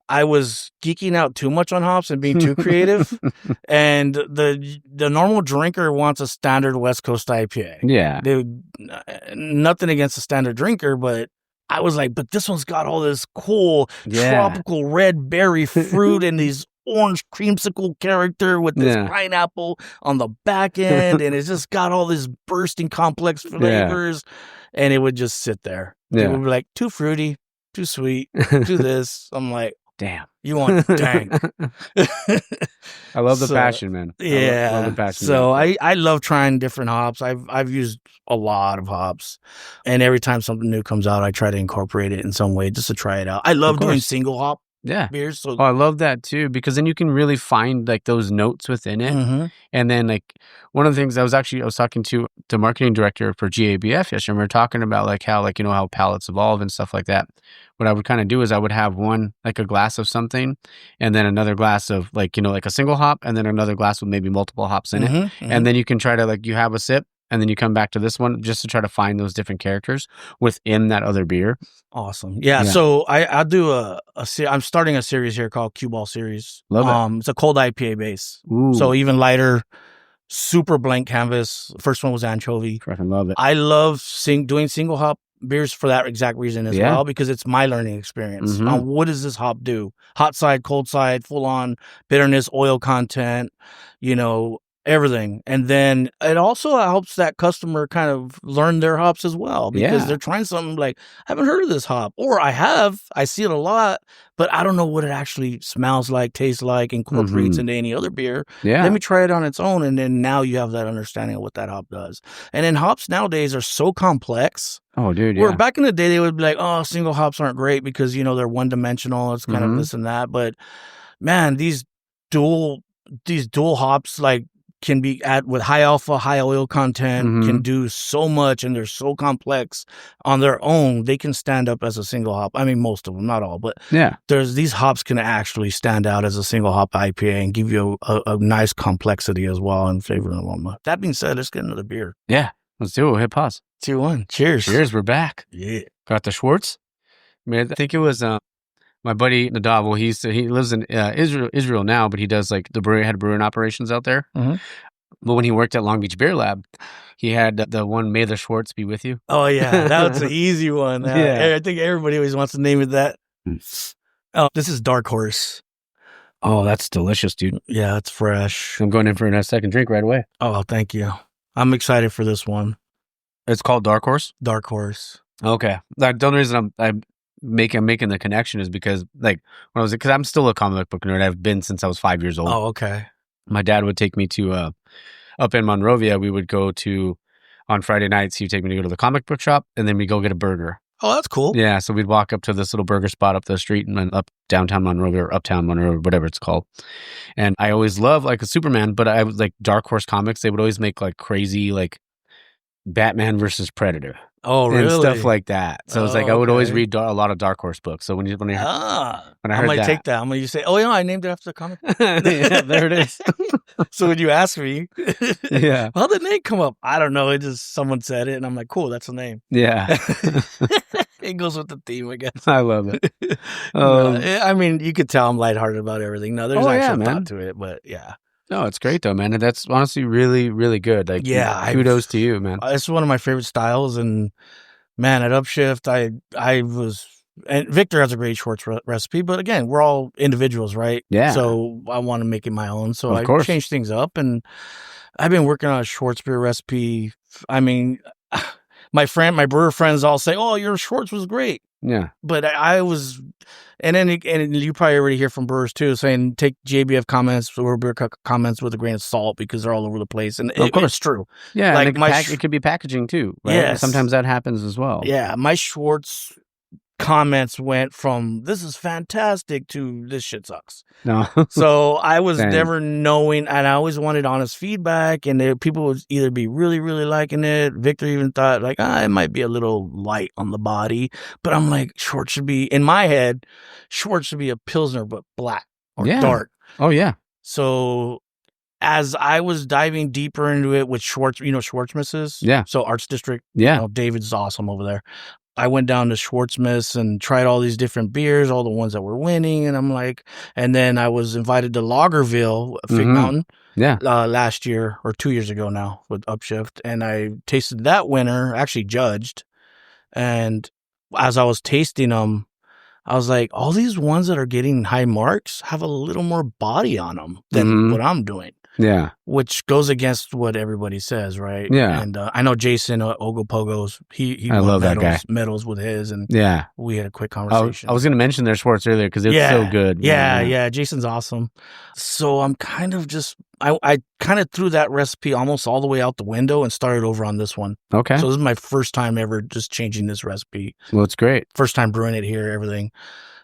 I was geeking out too much on hops and being too creative, and the normal drinker wants a standard West Coast IPA. Yeah. Nothing against the standard drinker, but I was like, but this one's got all this cool tropical red berry fruit and these orange creamsicle character with this pineapple on the back end. And it's just got all this bursting complex flavors. And it would just sit there. It would be like, too fruity, too sweet, too this. I'm like, damn, you want dang. I love the passion, man. Yeah. I love the passion. So I love trying different hops. I've used a lot of hops. And every time something new comes out, I try to incorporate it in some way just to try it out. I love doing single hop beers. So I love that too, because then you can really find like those notes within it. And then like one of the things I was talking to the marketing director for GABF yesterday, and we were talking about like how like, how palates evolve and stuff like that. What I would kind of do is I would have one, like a glass of something, and then another glass of like, like a single hop, and then another glass with maybe multiple hops in it. And then you can try to like, you have a sip, and then you come back to this one just to try to find those different characters within that other beer. Awesome. Yeah. So I'll do I'm starting a series here called Cue Ball Series. Love it. It's a cold IPA base. Ooh. So even lighter, super blank canvas. First one was anchovy. Freaking love it. I love doing single hop beers for that exact reason as well, because it's my learning experience. What does this hop do? Hot side, cold side, full on bitterness, oil content, everything. And then it also helps that customer kind of learn their hops as well, because they're trying something like, I haven't heard of this hop, or I see it a lot, but I don't know what it actually smells like, tastes like, incorporates into any other beer. Let me try it on its own. And then now you have that understanding of what that hop does. And then hops nowadays are so complex. Oh, dude. Where back in the day, they would be like, oh, single hops aren't great because, they're one dimensional. It's kind of this and that. But man, these dual hops, like, can be with high alpha, high oil content, can do so much, and they're so complex on their own. They can stand up as a single hop. I mean, most of them, not all, but these hops can actually stand out as a single hop IPA and give you a nice complexity as well in flavor and aroma. That being said, let's get another beer. Yeah, let's do it. We'll hit pause. 2-1. Cheers. Cheers. We're back. Yeah. Got the Schwartz. Man, I think it was my buddy Nadav. Well, he lives in Israel now, but he does like had brewing operations out there. But when he worked at Long Beach Beer Lab, he had the one, May the Schwartz be with you. Oh yeah, that was an easy one. I think everybody always wants to name it that. Oh, this is Dark Horse. Oh, that's delicious, dude. Yeah, it's fresh. I'm going in for a second drink right away. Oh, thank you. I'm excited for this one. It's called Dark Horse? Dark Horse. Okay. The only reason I'm making the connection is because because I'm still a comic book nerd. I've been since I was 5 years old. Oh, okay. My dad would take me to up in Monrovia. We would go to on Friday nights. He'd take me to go to the comic book shop, and then we'd go get a burger. Oh, that's cool. Yeah, so we'd walk up to this little burger spot up the street and then up downtown Monrovia or uptown Monrovia, whatever it's called. And I always loved like a Superman, but I was like Dark Horse Comics. They would always make like crazy like Batman versus Predator. Oh, really? And stuff like that. So it's like I would always read a lot of Dark Horse books. So when I heard I might take that. I'm going to say, oh, I named it after the comic. Yeah, there it is. So when you ask me, how did the name come up? I don't know. It just someone said it, and I'm like, cool, that's the name. Yeah. It goes with the theme, I guess. I love it. I mean, you could tell I'm lighthearted about everything. No, there's actually thought to it, but yeah. No, it's great though, man. And that's honestly really, really good. Like, kudos to you, man. It's one of my favorite styles, and man, at Upshift, I was, and Victor has a great Schwartz recipe, but again, we're all individuals, right? Yeah. So I want to make it my own, so I changed things up, and I've been working on a Schwartz beer recipe. I mean, my brewer friends all say, "Oh, your Schwartz was great." Yeah. But I was, and you probably already hear from brewers too, saying take JBF comments or beer comments with a grain of salt because they're all over the place. And of course, it's true. Yeah. Like it could be packaging too. Right? Yes. Sometimes that happens as well. Yeah. My Schwartz comments went from this is fantastic to this shit sucks. No. So I was never knowing, and I always wanted honest feedback, and people would either be really, really liking it. Victor even thought like, it might be a little light on the body, but I'm like, Schwartz should be, in my head, Schwartz should be a Pilsner, but black or dark. Oh yeah. So as I was diving deeper into it with Schwartz, Schwartzmith's? Yeah. So Arts District. Yeah. David's awesome over there. I went down to Schwartzmith's and tried all these different beers, all the ones that were winning. And I'm like, and then I was invited to Lagerville, Fig Mountain, last year or 2 years ago now with Upshift. And I tasted that winner, actually judged. And as I was tasting them, I was like, all these ones that are getting high marks have a little more body on them than what I'm doing. Yeah. Which goes against what everybody says, right? Yeah. And I know Jason Ogopogos, he I won love that guy. medals with his, and we had a quick conversation. I was going to mention their Schwartz earlier because it's so good. Yeah. Jason's awesome. So I'm kind of just, I kind of threw that recipe almost all the way out the window and started over on this one. Okay. So this is my first time ever just changing this recipe. Well, it's great. First time brewing it here, everything.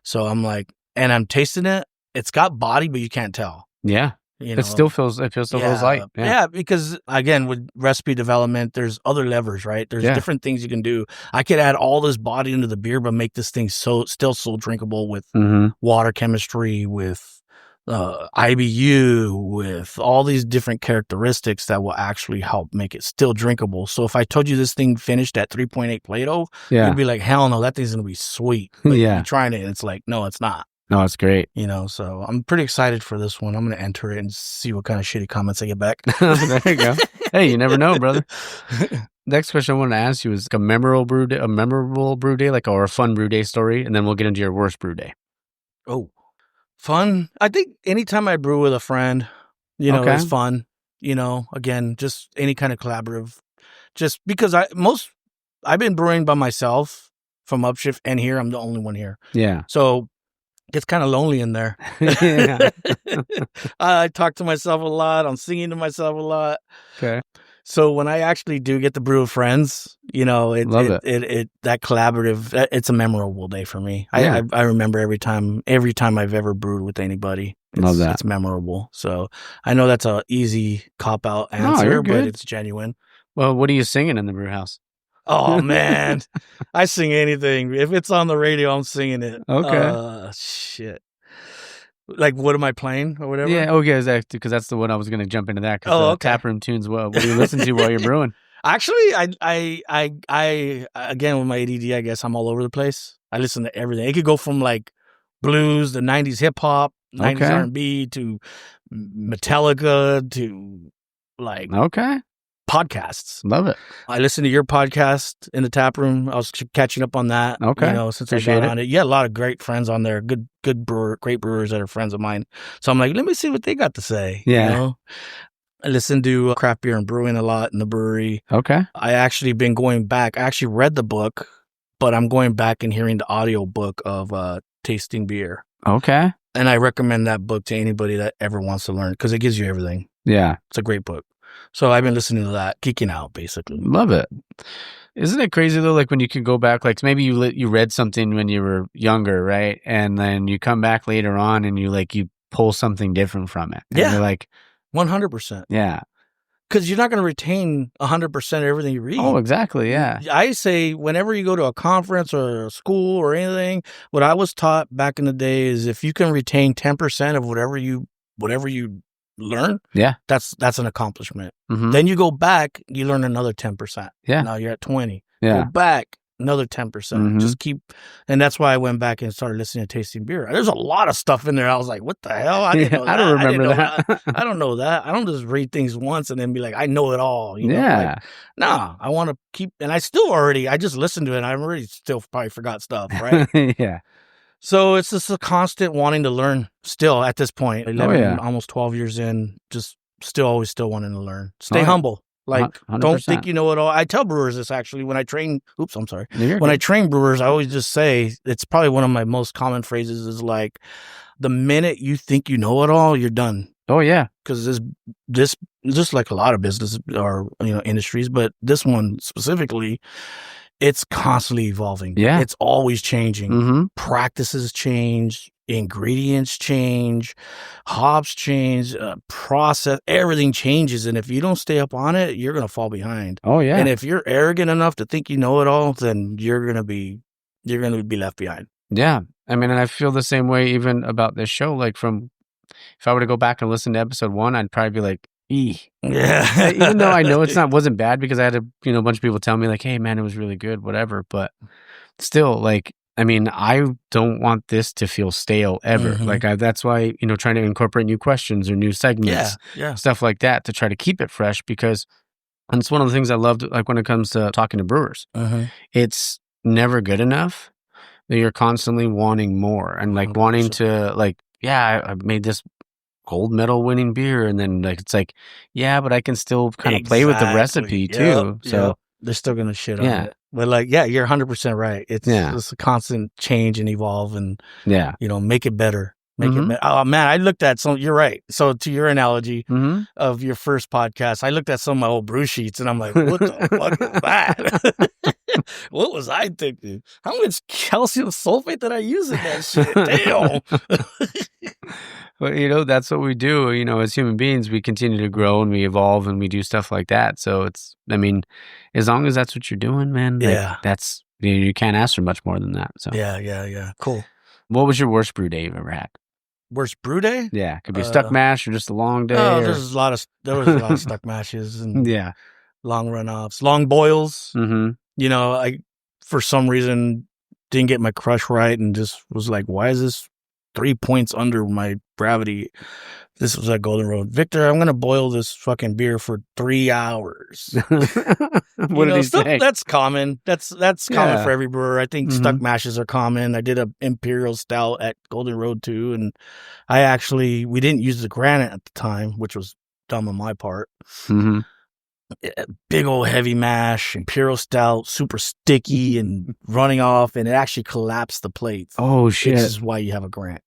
So I'm like, and I'm tasting it. It's got body, but you can't tell. Yeah. It still feels light. Yeah, because again, with recipe development, there's other levers, right? There's different things you can do. I could add all this body into the beer, but make this thing still so drinkable with water chemistry, with IBU, with all these different characteristics that will actually help make it still drinkable. So if I told you this thing finished at 3.8 Plato, you'd be like, hell no, that thing's gonna be sweet. But you're trying it, and it's like, no, it's not. No, it's great. So I'm pretty excited for this one. I'm going to enter it and see what kind of shitty comments I get back. There you go. Hey, you never know, brother. Next question I wanted to ask you is a memorable brew day, or a fun brew day story, and then we'll get into your worst brew day. Oh, fun. I think anytime I brew with a friend, it's fun. Again, just any kind of collaborative. Just because I've been brewing by myself from Upshift, and here I'm the only one here. Yeah. So it's kind of lonely in there. I talk to myself a lot. I'm singing to myself a lot. Okay. So when I actually do get to brew with friends, that collaborative, it's a memorable day for me. Yeah. I remember every time I've ever brewed with anybody. Love that. It's memorable. So I know that's an easy cop-out answer, but it's genuine. Well, what are you singing in the brew house? Oh, man. I sing anything. If it's on the radio, I'm singing it. Okay. Shit. Like, what am I playing or whatever? Yeah, okay, exactly. Because that's the one I was going to jump into that. Because Taproom tunes, what do you listen to while you're brewing? Actually, I again, with my ADD, I guess I'm all over the place. I listen to everything. It could go from, like, blues to 90s hip-hop, 90s R&B to Metallica to, like... podcasts. Love it. I listened to your podcast in the Taproom. I was catching up on that. Okay. Since I got on it. Yeah, a lot of great friends on there. Great brewers that are friends of mine. So I'm like, let me see what they got to say. Yeah. I listen to Craft Beer and Brewing a lot in the brewery. Okay. I actually been going back. I actually read the book, but I'm going back and hearing the audio book of Tasting Beer. Okay. And I recommend that book to anybody that ever wants to learn because it gives you everything. Yeah. It's a great book. So I've been listening to that, geeking out, basically. Love it. Isn't it crazy, though, like when you can go back, like maybe you read something when you were younger, right? And then you come back later on and you pull something different from it. And you're like... 100%. Yeah. Because you're not going to retain 100% of everything you read. Oh, exactly, yeah. I say whenever you go to a conference or a school or anything, what I was taught back in the day is if you can retain 10% of whatever you learn, that's an accomplishment. Mm-hmm. Then you go back, you learn another 10%. Yeah. Now you're at 20. Yeah. Go back, another 10%. Mm-hmm. Just keep, and that's why I went back and started listening to Tasting Beer. There's a lot of stuff in there. I was like, what the hell? I didn't know that. I don't remember that. I don't know that. I don't just read things once and then be like, I know it all. Yeah. Nah, I want to keep, and I just listened to it and I already still probably forgot stuff, right? Yeah. So it's just a constant wanting to learn still at this point. 11, almost 12 years in, just still wanting to learn. Stay humble. Like, 100%. Don't think you know it all. I tell brewers this actually when I train. Oops, I'm sorry. I train brewers, I always just say, it's probably one of my most common phrases is like, the minute you think you know it all, you're done. Oh, yeah. Because this just like a lot of business or industries, but this one specifically, it's constantly evolving. Yeah. It's always changing. Mm-hmm. Practices change, ingredients change, hops change, process, everything changes. And if you don't stay up on it, you're going to fall behind. Oh, yeah. And if you're arrogant enough to think you know it all, then you're going to be left behind. Yeah. I mean, and I feel the same way even about this show. Like if I were to go back and listen to episode 1, I'd probably be like, yeah. Even though I know wasn't bad because I had a bunch of people tell me like, hey man, it was really good, whatever. But still, like, I mean, I don't want this to feel stale ever. Mm-hmm. Like that's why, trying to incorporate new questions or new segments, stuff like that to try to keep it fresh because it's one of the things I loved, like when it comes to talking to brewers, it's never good enough. You're constantly wanting more and like 100%. Wanting to like, I made this gold medal winning beer. And then like, it's like, but I can still kind of play with the recipe too. So they're still going to shit on it. But like, you're 100% right. It's just a constant change and evolve and, make it better. Make it. Oh man, I looked at some. You're right. So to your analogy of your first podcast, I looked at some of my old brew sheets, and I'm like, what the fuck is that? What was I thinking? How much calcium sulfate did I use in that shit? Damn. Well, that's what we do. As human beings, we continue to grow and we evolve and we do stuff like that. So as long as that's what you're doing, man, that's you can't ask for much more than that. So yeah, cool. What was your worst brew day you've ever had? Worst brew day? Yeah, could be a stuck mash or just a long day. Oh, there was a lot of stuck mashes and long runoffs, long boils. I for some reason didn't get my crush right and just was like, why is this 3 points under my gravity? This was at Golden Road. Victor, I'm gonna boil this fucking beer for 3 hours. What did he say? That's common. That's common for every brewer. I think stuck mashes are common. I did a imperial stout at Golden Road too, and we didn't use the granite at the time, which was dumb on my part. Big old heavy mash, imperial stout, super sticky and running off, and it actually collapsed the plates. Oh shit! This is why you have a grant.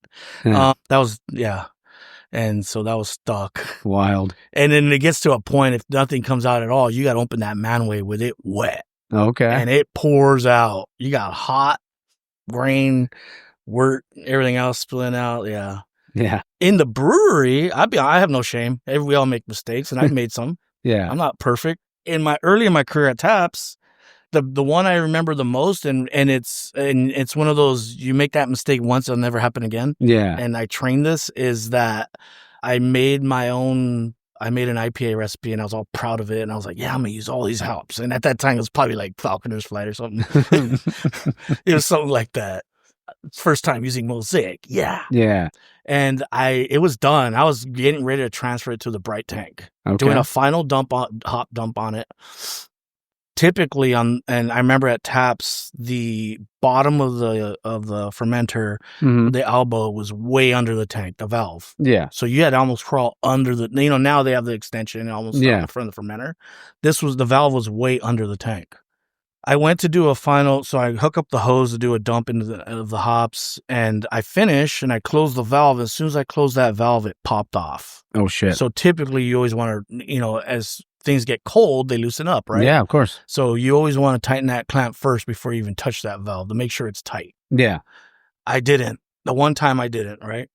And so that was stuck. Wild. And then it gets to a point, if nothing comes out at all, you got to open that manway with it wet. Okay. And it pours out. You got hot grain, wort, everything else spilling out. Yeah. Yeah. In the brewery, I have no shame. We all make mistakes, and I've made some. Yeah. I'm not perfect. Early in my career at Taps, the one I remember the most, and it's one of those, you make that mistake once, it'll never happen again. Yeah. And I trained this, is that I made an IPA recipe, and I was all proud of it, and I was like, yeah, I'm gonna use all these hops. And at that time, it was probably like Falconer's Flight or something. It was something like that. First time using Mosaic. Yeah. Yeah. And it was done. I was getting ready to transfer it to the bright tank. Doing a final hop dump on it. Typically and I remember at Taps, the bottom of the fermenter, the elbow was way under the tank, the valve. Yeah. So you had to almost crawl under the, now they have the extension almost in front of the fermenter. The valve was way under the tank. I went to do a final, so I hook up the hose to do a dump into the hops, and I finish, and I close the valve. As soon as I closed that valve, it popped off. Oh, shit. So typically, you always want to, as things get cold, they loosen up, right? Yeah, of course. So you always want to tighten that clamp first before you even touch that valve to make sure it's tight. Yeah. I didn't. The one time I didn't, right?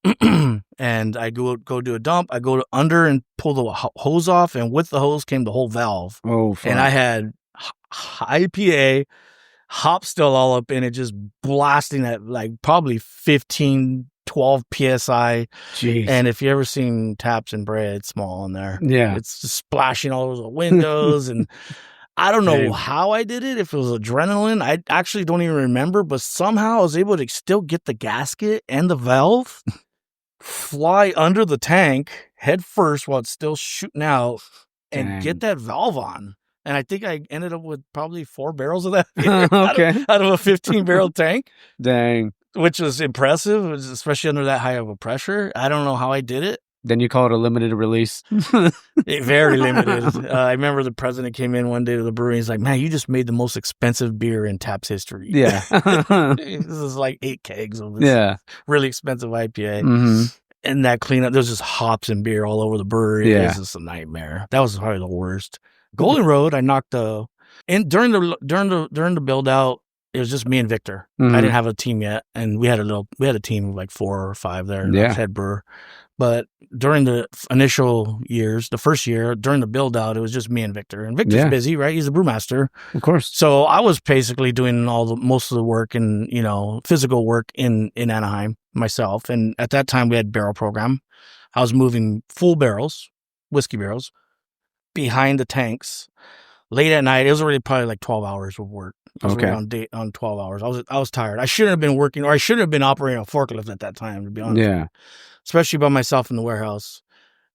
And I go do a dump. I go under and pull the hose off, and with the hose came the whole valve. Oh, fuck. And I had IPA, hop still all up in it, just blasting at like probably 15, 12 PSI. Jeez. And if you ever seen Taps and Bread, it's small in there. Yeah. It's just splashing all over the windows. And I don't know how I did it, if it was adrenaline. I actually don't even remember, but somehow I was able to still get the gasket and the valve, fly under the tank head first while it's still shooting out, and get that valve on. And I think I ended up with probably 4 barrels of that out of a 15-barrel tank. Dang. Which was impressive, especially under that high of a pressure. I don't know how I did it. Then you call it a limited release. Very limited. I remember the president came in one day to the brewery. He's like, man, you just made the most expensive beer in Taps history. Yeah. This is like 8 kegs of this really expensive IPA. And that cleanup, there's just hops and beer all over the brewery. Yeah. It was just a nightmare. That was probably the worst. Golden Road, I knocked during the build out, it was just me and Victor. I didn't have a team yet, and we had a team of like 4 or 5 there. Yeah. Head brewer. But during the initial years, the first year during the build out, it was just me and Victor. And Victor's busy, right? He's a brewmaster, of course. So I was basically doing most of the work and physical work in Anaheim myself. And at that time, we had barrel program. I was moving full barrels, whiskey barrels, behind the tanks late at night. It was already probably like 12 hours of work. I was on 12 hours. I was tired. I shouldn't have been working, or I shouldn't have been operating a forklift at that time, to be honest. Yeah. Especially by myself in the warehouse.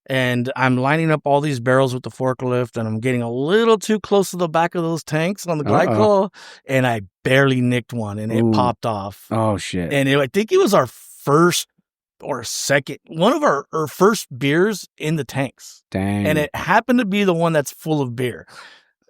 And I'm lining up all these barrels with the forklift, and I'm getting a little too close to the back of those tanks on the glycol, and I barely nicked one, and it popped off. Oh, shit. And I think it was our first or second, one of our first beers in the tanks. Dang. And it happened to be the one that's full of beer.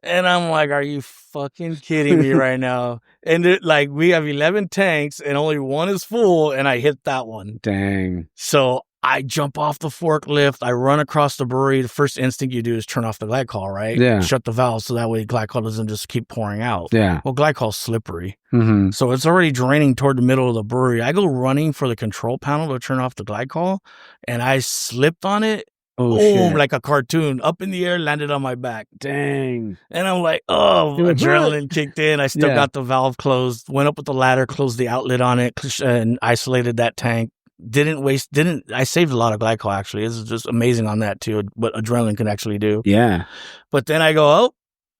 And I'm like, are you fucking kidding me right now? And we have 11 tanks and only one is full, and I hit that one. Dang. So I jump off the forklift. I run across the brewery. The first instinct you do is turn off the glycol, right? Yeah. Shut the valve so that way glycol doesn't just keep pouring out. Yeah. Well, glycol's slippery. Mm-hmm. So it's already draining toward the middle of the brewery. I go running for the control panel to turn off the glycol, and I slipped on it. Oh, boom, shit. like a cartoon, up in the air, landed on my back. Dang. And I'm like, adrenaline kicked in. I still got the valve closed, went up with the ladder, closed the outlet on it, and isolated that tank. I saved a lot of glycol, actually. This is just amazing on that, too, what adrenaline can actually do. Yeah. But then I go,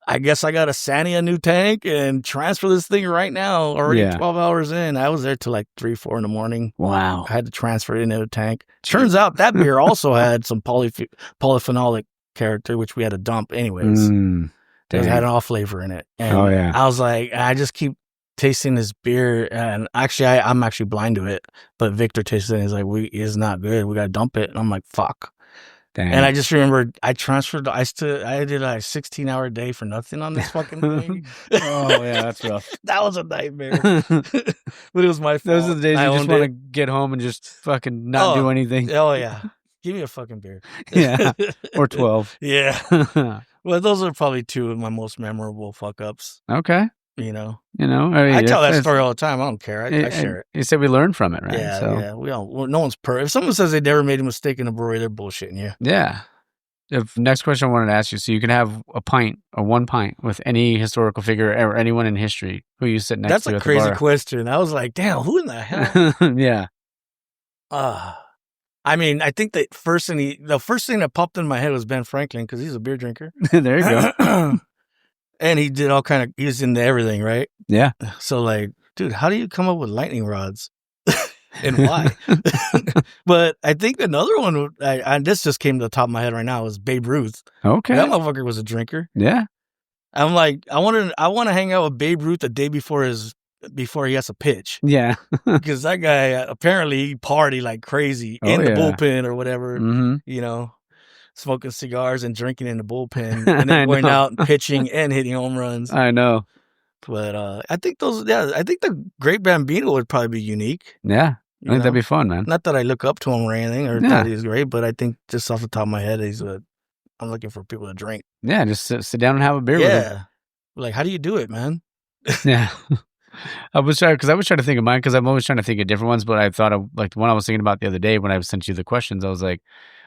I guess I got to Sani a new tank and transfer this thing right now. Already 12 hours in. I was there till like 3, 4 in the morning. Wow. I had to transfer it into a tank. Turns out that beer also had some polyphenolic character, which we had to dump anyways. It had an off flavor in it. And I was like, I just keep tasting this beer, and actually I'm actually blind to it, but Victor tasted it and he's like, it's not good, we gotta dump it. And I'm like, fuck. Dang. And I just remember I transferred, I did like a 16-hour day for nothing on this fucking thing. Oh yeah, that's rough. That was a nightmare. But it was my fault. Those are the days you just want to get home and just fucking not do anything. Oh yeah. Give me a fucking beer. Yeah. Or 12. Yeah. Well, those are probably two of my most memorable fuck ups. Okay. You know, I mean, I tell that story all the time. I don't care. I share it. You said we learn from it, right? Yeah, so. yeah. No one's perfect. If someone says they never made a mistake in a brewery, they're bullshitting you. Yeah. Next question I wanted to ask you. So you can have a pint or one pint with any historical figure or anyone in history who you sit next to. That's a crazy question. I was like, damn, who in the hell? Yeah. I mean, I think the first thing that popped in my head was Ben Franklin, because he's a beer drinker. There you go. And he did he was into everything, right? Yeah. So like, dude, how do you come up with lightning rods? And why? But I think another one, and this just came to the top of my head right now, was Babe Ruth. Okay. That motherfucker was a drinker. Yeah. I'm like, I want to hang out with Babe Ruth the day before he has a pitch. Yeah. Because that guy, apparently he partied like crazy in the bullpen or whatever, you know, smoking cigars and drinking in the bullpen and then going out and pitching and hitting home runs. I know. But I think I think the Great Bambino would probably be unique. Yeah. I think that'd be fun, man. Not that I look up to him or anything or that he's great, but I think just off the top of my head, I'm looking for people to drink. Yeah, just sit down and have a beer with him. Like, how do you do it, man? Yeah. I was trying to think of mine because I'm always trying to think of different ones, but I thought of like the one I was thinking about the other day when I sent you the questions. I was like,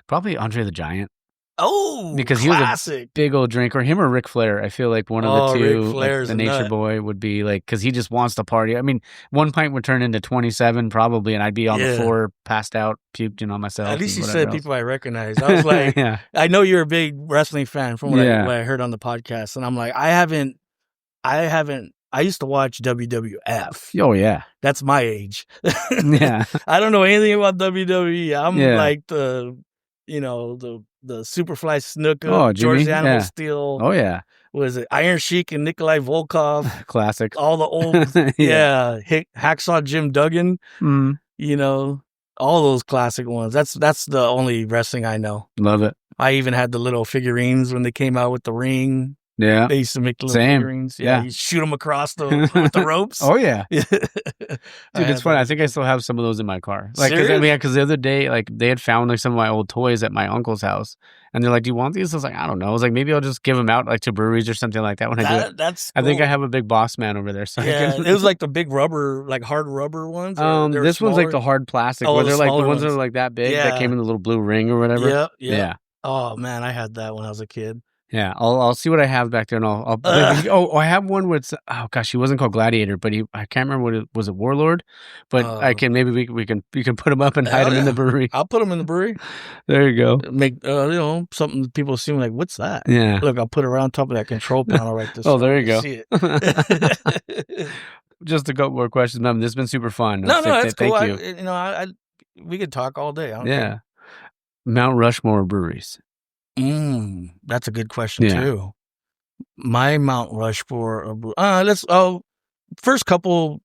probably Andre the Giant. Oh, because classic. He was a big old drinker. Him or Ric Flair. I feel like one of the two, like the Nature Boy would be like, because he just wants to party. I mean, one pint would turn into 27 probably, and I'd be on the floor, passed out, puked, myself. At least you said people I recognize. I was like, I know you're a big wrestling fan from what I heard on the podcast, and I'm like, I haven't. I used to watch WWF. Oh yeah, that's my age. Yeah, I don't know anything about WWE. I'm like the Superfly Snuka, George the Animal Steel. Oh yeah, what is it? Iron Sheik and Nikolai Volkov. Classic. All the old, Hacksaw Jim Duggan. All those classic ones. That's the only wrestling I know. Love it. I even had the little figurines when they came out with the ring. Yeah, they used to make the little figurines. Yeah, you shoot them across with the ropes. Oh yeah, dude, it's funny. I think I still have some of those in my car. Like, because the other day, like they had found like some of my old toys at my uncle's house, and they're like, "Do you want these?" I was like, "I don't know." I was like, "Maybe I'll just give them out like to breweries or something like that when I do it." That's. Cool. I think I have a big Boss Man over there. So it was like the big rubber, like hard rubber ones. This one's like the hard plastic, where they're like the ones that are like that big that came in the little blue ring or whatever. Yeah. Oh man, I had that when I was a kid. Yeah, I'll see what I have back there, and I'll I have one with he wasn't called Gladiator, but I can't remember what it was. Warlord, but I can maybe we can put him up and hide him in the brewery. I'll put him in the brewery. There you go. Make something people assume like, what's that? Yeah. Look, I'll put it around top of that control panel right this. Oh, there you go. See it. Just a couple more questions, man. This has been super fun. No, that's cool. Thank you. We could talk all day. Yeah. Mount Rushmore breweries. That's a good question too. My Mount Rushmore. First couple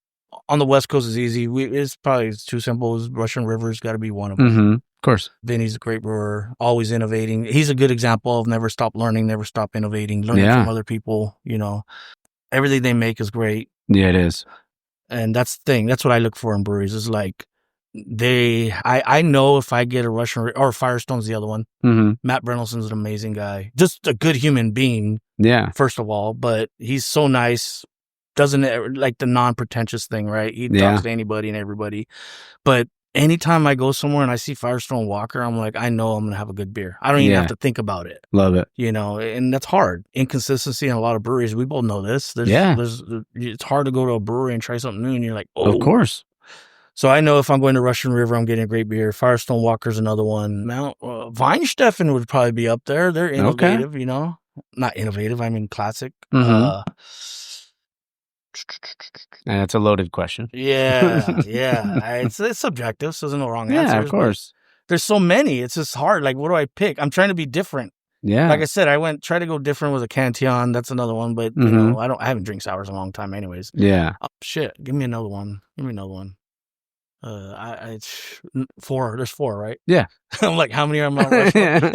on the West Coast is easy. It's probably too simple. Russian River's got to be one of them. course. Vinny's a great brewer, always innovating. He's a good example of never stop learning, never stop innovating, learning from other people. Everything they make is great. Yeah, it is. And that's the thing. That's what I look for in breweries. Is like I know if I get a Russian or Firestone's the other one. Mm-hmm. Matt Brennelson's an amazing guy, just a good human being. Yeah. First of all, but he's so nice. Doesn't like the non-pretentious thing, right? He talks to anybody and everybody. But anytime I go somewhere and I see Firestone Walker, I'm like, I know I'm gonna have a good beer. I don't even have to think about it. Love it. And that's hard. Inconsistency in a lot of breweries. We both know this. It's hard to go to a brewery and try something new, and you're like, oh, of course. So I know if I'm going to Russian River, I'm getting a great beer. Firestone Walker's another one. Mount Weinsteffen would probably be up there. They're innovative, not innovative. I mean classic. Mm-hmm. And that's a loaded question. Yeah. It's subjective, so there's no wrong answers. Yeah, of course. There's so many. It's just hard. Like, what do I pick? I'm trying to be different. Yeah. Like I said, try to go different with a Cantillon. That's another one, but I haven't drank sours in a long time, anyways. Yeah. Oh, shit. Give me another one. Four. There's four, right? Yeah. I'm like, how many are Mount Rushmore?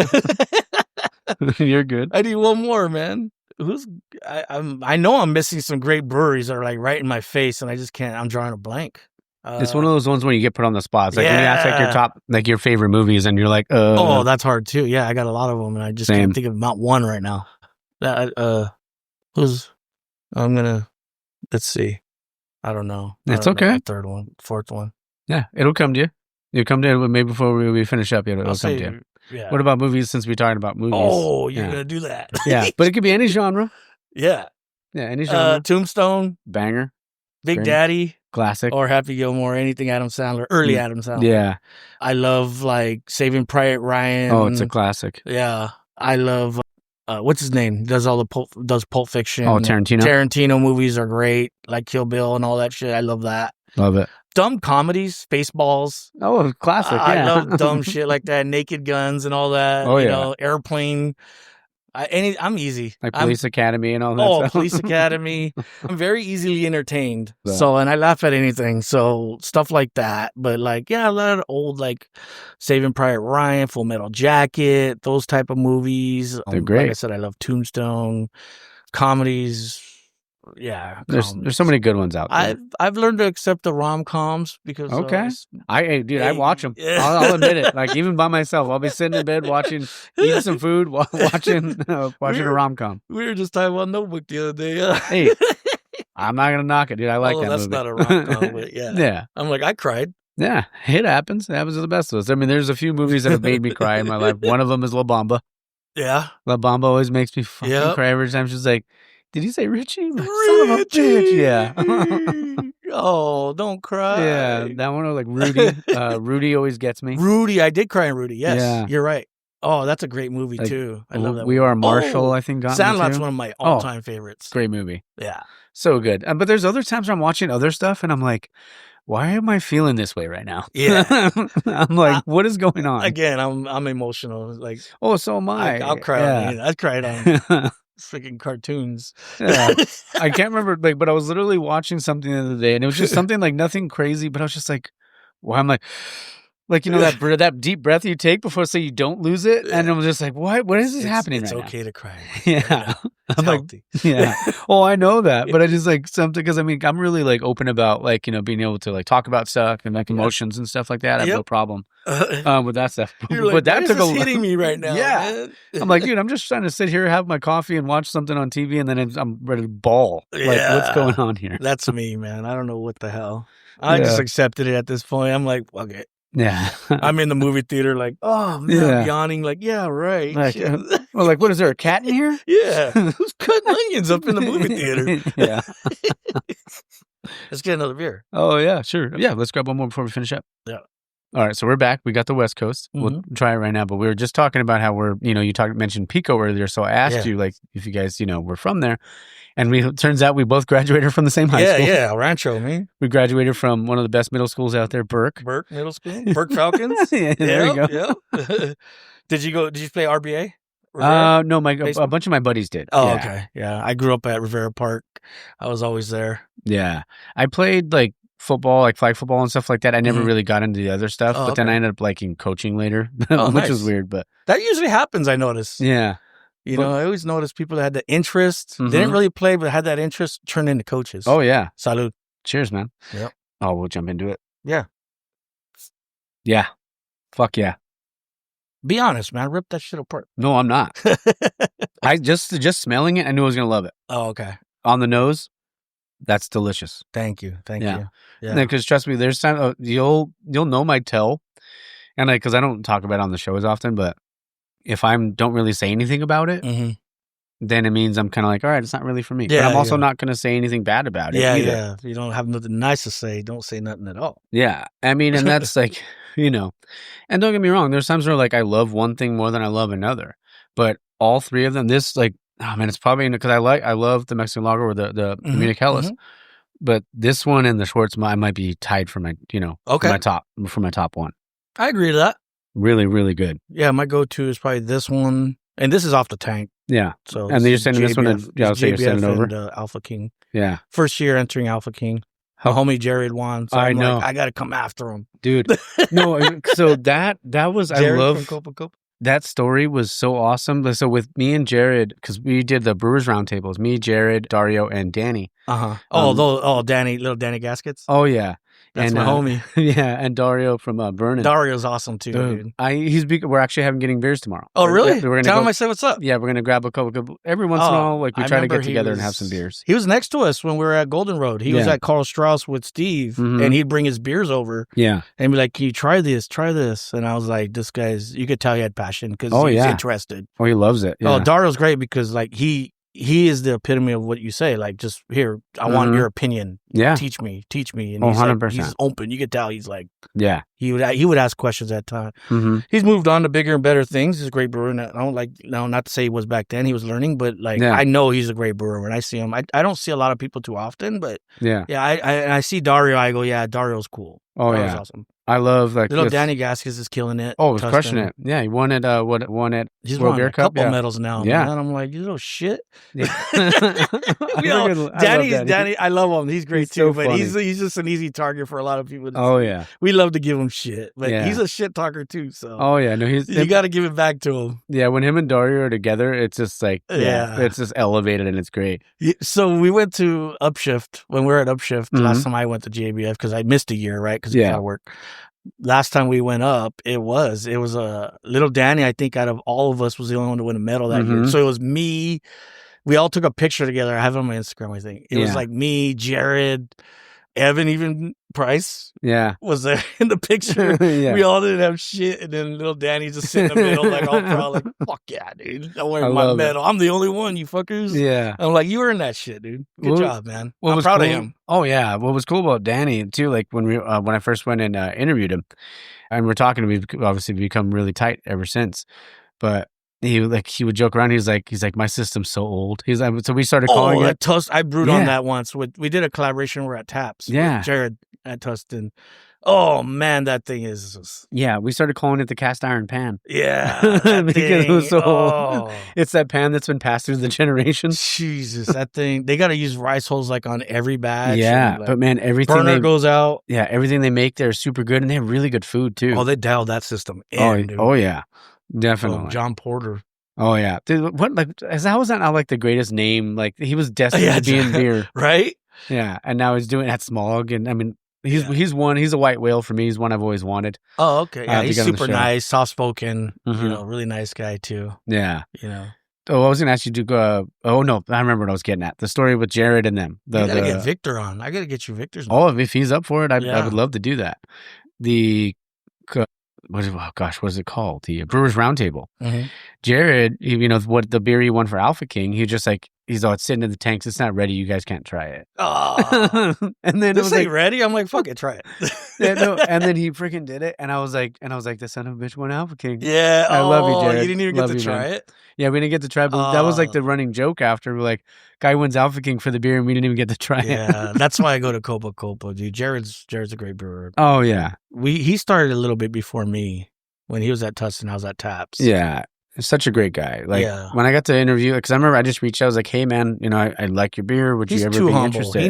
You're good. I need one more, man. I know I'm missing some great breweries that are like right in my face, and I just can't. I'm drawing a blank. It's one of those ones when you get put on the spot. It's like when you ask like your top, like your favorite movies, and you're like, oh, that's hard too. Yeah, I got a lot of them, and I just can't think of about one right now. Let's see. I don't know. It's okay. Third one, fourth one. Yeah, it'll come to you. It'll come to you maybe before we finish up. It'll come to you. Yeah. What about movies? Since we're talking about movies. Oh, you're gonna do that? Yeah, but it could be any genre. Yeah. Yeah, any genre. Tombstone, banger, Big Daddy, classic, or Happy Gilmore. Anything Adam Sandler, early Adam Sandler. Yeah. I love like Saving Private Ryan. Oh, it's a classic. Yeah, I love. What's his name? Does Pulp Fiction? Oh, Tarantino. Tarantino movies are great, like Kill Bill and all that shit. I love that. Love it. Dumb comedies, Spaceballs. Oh, classic. I love dumb shit like that. Naked Guns and all that. Oh, Airplane. I'm easy. Like Police Academy and all that stuff. Police Academy. I'm very easily entertained. And I laugh at anything. So stuff like that. But like, a lot of old like Saving Private Ryan, Full Metal Jacket, those type of movies. They're great. Like I said, I love Tombstone, comedies. Yeah, there's so many good ones out there. I've learned to accept the rom-coms because I watch them. Yeah. I'll admit it. Like even by myself, I'll be sitting in bed eating some food, watching a rom-com. We were just talking about Notebook the other day. Hey, I'm not gonna knock it, dude. I like that that's movie. Not a rom-com, but yeah. I'm like, I cried. Yeah, it happens. It happens to the best of us. I mean, there's a few movies that have made me cry in my life. One of them is La Bamba. Yeah, La Bamba always makes me fucking cry every time. She's like, did you say Richie? Son of a bitch. Yeah. Oh, don't cry. Yeah, that one was like Rudy. Rudy always gets me. Rudy, I did cry in Rudy. Yes, you're right. Oh, that's a great movie too. I love that. We Are Marshall, I think. Sandlot's one of my all-time favorites. Great movie. Yeah, so good. But there's other times where I'm watching other stuff and I'm like, why am I feeling this way right now? Yeah, I'm like, what is going on? Again, I'm emotional. Like, so am I. I'll cry. I cried on freaking cartoons. Yeah. I can't remember, but I was literally watching something the other day, and it was just something like nothing crazy, but I was just like, well, I'm like that deep breath you take before so you don't lose it, and I was just like, what is this happening right now? It's okay to cry. Yeah. It's healthy. Yeah. Oh, I know that, but I just like something, because I mean, I'm really like open about like, being able to like talk about stuff and like emotions and stuff like that. I have no problem with that stuff. You're like, but that took hitting me right now. Yeah. Man. I'm like, dude, I'm just trying to sit here, have my coffee and watch something on TV, and then I'm ready to bawl. Like, what's going on here? That's me, man. I don't know what the hell. I just accepted it at this point. I'm like, okay. Yeah. I'm in the movie theater like, oh, man, I'm yawning like, yeah, right. Like, what is there, a cat in here? Yeah. Who's cutting onions up in the movie theater? Yeah. Let's get another beer. Oh, yeah, sure. Yeah, let's grab one more before we finish up. Yeah. All right, so we're back. We got the West Coast. Mm-hmm. We'll try it right now, but we were just talking about how we're, you mentioned Pico earlier, so I asked you, like, if you guys, were from there. And it turns out we both graduated from the same high school. Yeah, Rancho, man. We graduated from one of the best middle schools out there, Burke. Burke Middle School? Burke Falcons? There you go. Yeah. Did you play RBA? No, a bunch of my buddies did. Oh, okay. Yeah, I grew up at Rivera Park. I was always there. Yeah. I played, like, football, like flag football and stuff like that. I never really got into the other stuff, but then I ended up liking coaching later, which was weird. But that usually happens, I notice. Yeah. I always notice people that had the interest, didn't really play, but had that interest, turned into coaches. Oh, yeah. Salud. Cheers, man. Yep. Oh, we'll jump into it. Yeah. Yeah. Fuck yeah. Be honest, man. Rip that shit apart. No, I'm not. I just smelling it, I knew I was going to love it. Oh, okay. On the nose, that's delicious. Thank you. Yeah. Because trust me, there's time you'll know my tell, and because I don't talk about it on the show as often, but if I don't really say anything about it, then it means I'm kind of like, all right, it's not really for me. Yeah, but I'm also not going to say anything bad about it either. Yeah. If you don't have nothing nice to say, don't say nothing at all. Yeah. I mean, and that's like, and don't get me wrong, there's times where like I love one thing more than I love another, but all three of them, this like, oh man, it's probably because I love the Mexican lager or the Munich Helles, but this one and the Schwartz might be tied for my, for my top one. I agree to that. Really, really good. Yeah, my go-to is probably this one, and this is off the tank. Yeah. So and then you're sending this one. I'll say you're sending over. And, Alpha King. Yeah. First year entering Alpha King. My homie Jared won. So I know. Like, I got to come after him, dude. No. So that was Jared I love from Copa. That story was so awesome. So with me and Jared, because we did the Brewers Roundtables, me, Jared, Dario, and Danny. Danny, little Danny Gaskets. Oh yeah. That's my homie. Yeah, and Dario from Vernon. Dario's awesome too, dude. We're actually getting beers tomorrow. Oh, really? We're gonna Tell him I said what's up. Yeah, we're gonna grab a couple. Every once in a while, like we try to get together and have some beers. He was next to us when we were at Golden Road. He was at Carl Strauss with Steve, and he'd bring his beers over. Yeah, and be like, "Can you try this? Try this." And I was like, "This guy's." You could tell he had passion because he's interested. Oh, he loves it. Yeah. Oh, Dario's great because like he is the epitome of what you say. Like, just here, I want your opinion. Yeah, teach me. And 100%. He's open. You could tell he's like, yeah. He would ask questions at time. He's moved on to bigger and better things. He's a great brewer. And I don't like not to say he was back then. He was learning, but like I know he's a great brewer when I see him. I don't see a lot of people too often, but I see Dario. I go, yeah, Dario's cool. Oh, Dario's yeah. awesome. I love like little Danny Gaskets is killing it. Oh, he's crushing it. Yeah, he won it. Won it. He's won a couple medals now. Yeah, man. I'm like, you little shit. Yeah. Danny. I love him. He's great too. So but funny. he's just an easy target for a lot of people. Oh yeah, we love to give him shit, but he's a shit talker too. So you got to give it back to him. Yeah, when him and Dario are together, it's just like it's just elevated and it's great. So we went to Upshift when we were at Upshift last time I went to JBF because I missed a year, right? Because got to work. Last time we went up, it was a little Danny. I think out of all of us was the only one to win a medal that year. So it was me. We all took a picture together. I have it on my Instagram. I think it was like me, Jared, Evan, even Price. Yeah, was there in the picture. We all didn't have shit, and then little Danny's just sitting in the middle, like all proud, like fuck yeah, dude. I'm wearing my medal. I'm the only one, you fuckers. Yeah, I'm like, you earned that shit, dude. Good job, man. I'm proud of him. Oh yeah, what was cool about Danny too, like when I first went and interviewed him, and we're talking, we've obviously become really tight ever since, but. He would joke around. He's like, my system's so old. He's like, so we started calling it Tust. I brewed on that once. We did a collaboration. We're at Taps. Yeah, with Jared at Tustin. Oh man, that thing is. Just... Yeah, we started calling it the cast iron pan. Yeah, because it was so old. It's that pan that's been passed through the generations. Jesus, that thing. They got to use rice holes like on every batch. Yeah, but man, everything burner goes out. Yeah, everything they make there is super good, and they have really good food too. Oh, they dialed that system in. Dude. Oh yeah. Definitely. John Porter. Oh yeah. Dude, what how was that not like the greatest name? Like he was destined to be in beer. Right? Yeah. And now he's doing at Smog, and I mean he's a white whale for me. He's one I've always wanted. Oh, okay. Yeah, he's super nice, soft spoken, really nice guy too. Yeah. Oh, I was gonna ask you to go. Oh no, I remember what I was getting at. The story with Jared and them. You gotta get Victor on. I gotta get you Victor's. Oh, if he's up for it, I would love to do that. What is it called? The Brewers Roundtable. Jared, what the beer he won for Alpha King, he's it's sitting in the tanks. It's not ready. You guys can't try it. Oh, and then this ain't ready. I'm like, fuck it, try it. And then he freaking did it, and I was like, the son of a bitch won Alpha King. Yeah, I love you, Jared. You didn't even get to try it. Yeah, we didn't get to try it, but that was like the running joke after. We're like, guy wins Alpha King for the beer, and we didn't even get to try it. Yeah, that's why I go to Copa, dude. Jared's a great brewer. Oh yeah, he started a little bit before me when he was at Tustin. I was at Taps. Yeah, such a great guy. Like when I got to interview, because I remember I just reached out. I was like, "Hey man, you know, I like your beer. Would you ever be interested?"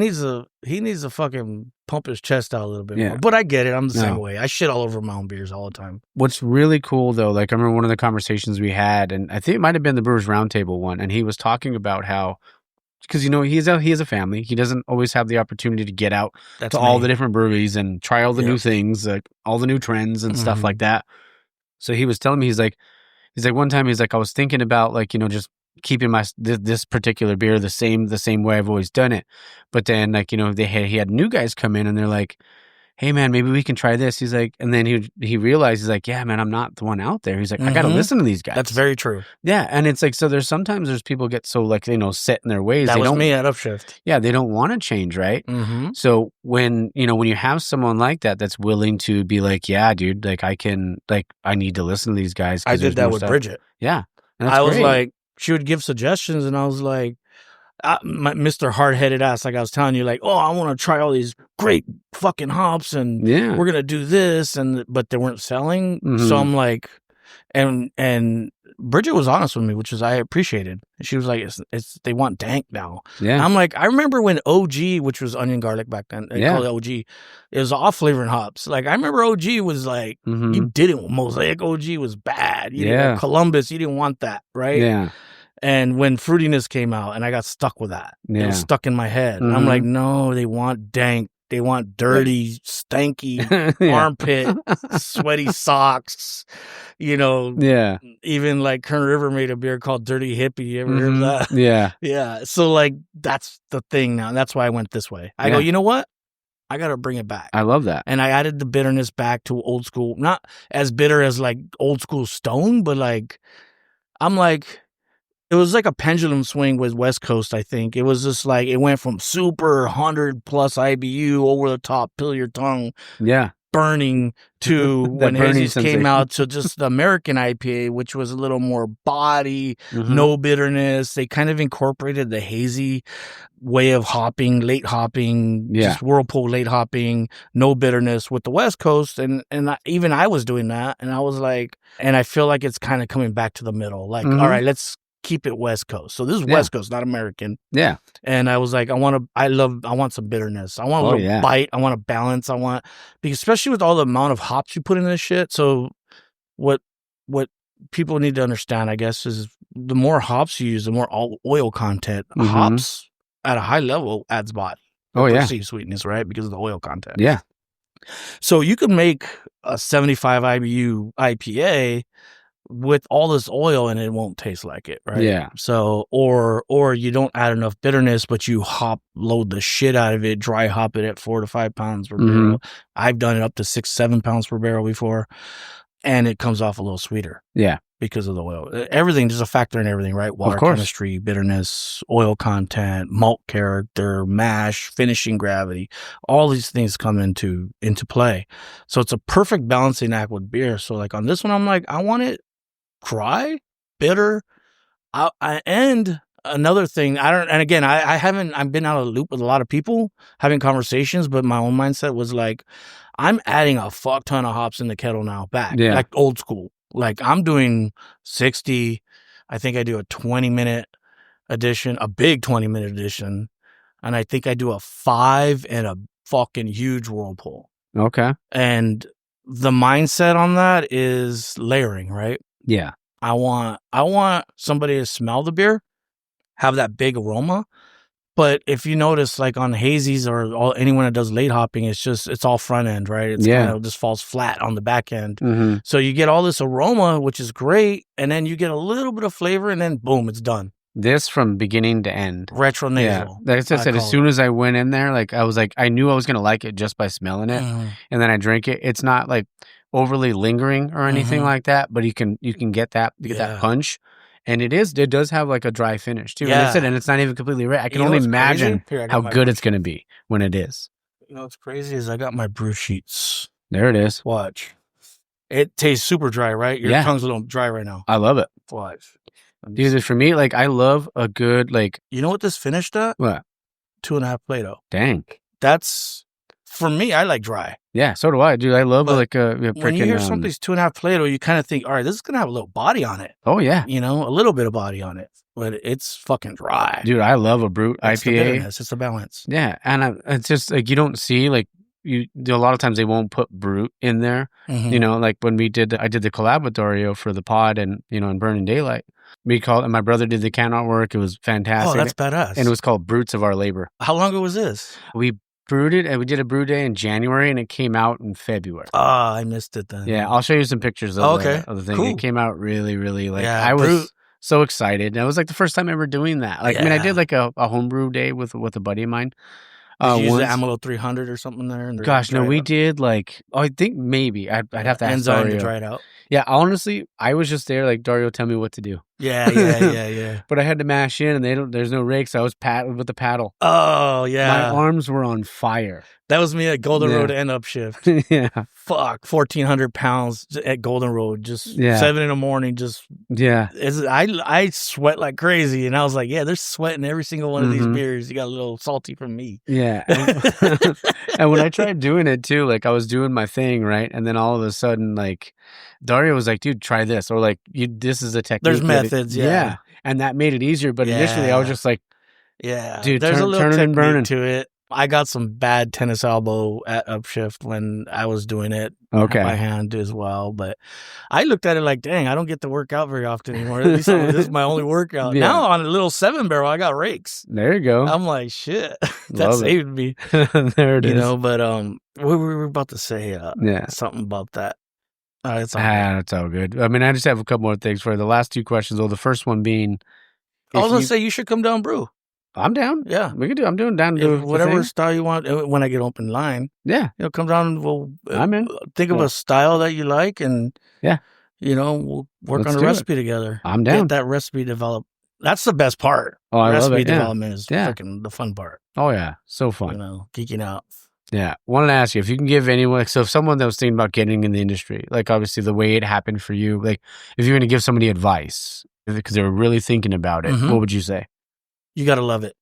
He needs to fucking pump his chest out a little bit more. But I get it. I'm the same way. I shit all over my own beers all the time. What's really cool though, like I remember one of the conversations we had, and I think it might have been the Brewers Roundtable one, and he was talking about how, because you know he has a family, he doesn't always have the opportunity to get out to all the different breweries and try all the new things, like all the new trends and stuff like that. So he was telling me, he's like one time he's like, I was thinking about like, you know, just keeping this particular beer the same way I've always done it. But then like, you know, he had new guys come in and they're like, hey man, maybe we can try this. He's like, and then he realized, he's like, yeah man, I'm not the one out there. He's like, I got to listen to these guys. That's very true. Yeah. And it's like, so sometimes people get so like, you know, set in their ways. That was me at Upshift. Yeah. They don't want to change. Right. So when you have someone like that, that's willing to be like, yeah, dude, like I need to listen to these guys. I did that with Bridget. Yeah. I was like, she would give suggestions and I was like, Mr. Hard-headed ass, like I was telling you, like, oh, I want to try all these great fucking hops and we're going to do this. But they weren't selling. So I'm like, and Bridget was honest with me, which is I appreciated. She was like, they want dank now. Yeah. I'm like, I remember when OG, which was onion garlic back then, they called it OG, it was off flavoring hops. Like I remember OG was like, you didn't, Mosaic OG was bad. Columbus, you didn't want that, right? Yeah. And when fruitiness came out, and I got stuck with that, it was stuck in my head. And I'm like, no, they want dank. They want dirty, stanky armpit, sweaty socks. You know, even like Kern River made a beer called Dirty Hippie. You ever heard of that? Yeah. Yeah. So like, that's the thing now. And that's why I went this way. I go, you know what? I got to bring it back. I love that. And I added the bitterness back to old school, not as bitter as like old school Stone, but like, I'm like, it was like a pendulum swing with West Coast, I think. It was just like, it went from super 100 plus IBU, over the top, pill your tongue, burning, to when Hazy's came out to just the American IPA, which was a little more body, no bitterness. They kind of incorporated the hazy way of hopping, late hopping, just whirlpool late hopping, no bitterness with the West Coast. And even I was doing that. And I was like, and I feel like it's kind of coming back to the middle. Like, all right, let's keep it West Coast. So this is West Coast, not American. Yeah. And I was like, I want some bitterness. I want a little bite. I want a balance. Because especially with all the amount of hops you put in this shit. So what people need to understand, I guess, is the more hops you use, the more oil content. Hops at a high level adds body. Perceived sweetness, right? Because of the oil content. Yeah. So you could make a 75 IBU IPA with all this oil and it won't taste like it, right? Yeah. So, or you don't add enough bitterness, but you load the shit out of it, dry hop it at 4 to 5 pounds per barrel. I've done it up to 6-7 pounds per barrel before, and it comes off a little sweeter. Yeah. Because of the oil. Everything, there's a factor in everything, right? Water chemistry, bitterness, oil content, malt character, mash, finishing gravity. All these things come into play. So it's a perfect balancing act with beer. So like on this one, I'm like, I want it dry, bitter, and another thing, I've been out of the loop with a lot of people having conversations, but my own mindset was like, I'm adding a fuck ton of hops in the kettle now like old school. Like I'm doing 60, I think I do a 20-minute edition, a big 20-minute edition, and I think I do a 5 and a fucking huge whirlpool. Okay. And the mindset on that is layering, right? Yeah. I want somebody to smell the beer, have that big aroma. But if you notice, like on hazies or anyone that does late hopping, it's all front end, right? It's kind of just falls flat on the back end. So you get all this aroma, which is great. And then you get a little bit of flavor and then boom, it's done. This from beginning to end. Retro nasal. Yeah. Like I said, as soon as I went in there, like I was like, I knew I was going to like it just by smelling it. And then I drink it. It's not like overly lingering or anything like that, but you can get that punch, and it does have like a dry finish too. Yeah. And it's not even completely red. I can only imagine how good it's going to be when it is. You know what's crazy is I got my brew sheets. There it is. Watch. It tastes super dry, right? Your tongue's a little dry right now. I love it. Watch. Dude, for me, like I love a good like. You know what this finished at? What? 2.5 Plato. Dang. That's For me, I like dry. Yeah, so do I, dude. I love But like a when you hear something's 2.5 Plato, you kind of think, all right, this is going to have a little body on it. Oh, yeah. You know, a little bit of body on it. But it's fucking dry. Dude, I love a brute IPA. It's the bitterness. It's the balance. Yeah, and it's just like you don't see like a lot of times they won't put brute in there. Mm-hmm. You know, like when I did the collab with Dario for the pod and in Burning Daylight. And my brother did the can artwork. It was fantastic. Oh, that's badass. And it was called Brutes of Our Labor. How long ago was this? We brewed it and we did a brew day in January and it came out in February. Oh, I missed it then. Yeah, I'll show you some pictures of the thing. Cool. It came out really, really like I was so excited. And it was like the first time ever doing that. Like I mean, I did like a homebrew day with a buddy of mine. Did you use the Amalo 300 or something there? Gosh, no, we did like I think maybe I'd have to ask Dario to dry it out. Yeah, honestly, I was just there like Dario, tell me what to do. Yeah. But I had to mash in, and there's no rakes. I was with the paddle. Oh yeah, my arms were on fire. That was me at Golden Road end up shift. Yeah, fuck, 1,400 pounds at Golden Road, just 7 a.m. Just I sweat like crazy, and I was like, yeah, there's sweat in every single one of these beers. You got a little salty from me. Yeah, and when I tried doing it too, like I was doing my thing right, and then all of a sudden, like Dario was like, dude, try this, or like this is a technique. There's methods, yeah, and that made it easier. But initially, I was just like, dude, there's a little technique to it. I got some bad tennis elbow at upshift when I was doing it by hand as well. But I looked at it like, dang, I don't get to work out very often anymore. At least this is my only workout. Yeah. Now on a little 7-barrel, I got rakes. There you go. I'm like, shit, that saved me. There it is. You know, but what were we about to say? Something about that. It's all good. I mean, I just have a couple more things for you. The last two questions. Well, the first one being, I was gonna say you should come down brew. I'm down. Yeah, we can do. I'm down to do whatever style you want. When I get open line, come down. We'll I'm in. Think of a style that you like, and we'll work on a recipe together. I'm down. Get that recipe developed. That's the best part. Oh, I love it. Recipe development is freaking the fun part. Oh yeah, so fun. Geeking out. Yeah, wanted to ask you if you can give anyone. So, if someone that was thinking about getting in the industry, like obviously the way it happened for you, like if you're going to give somebody advice because they were really thinking about it, what would you say? You got to love it.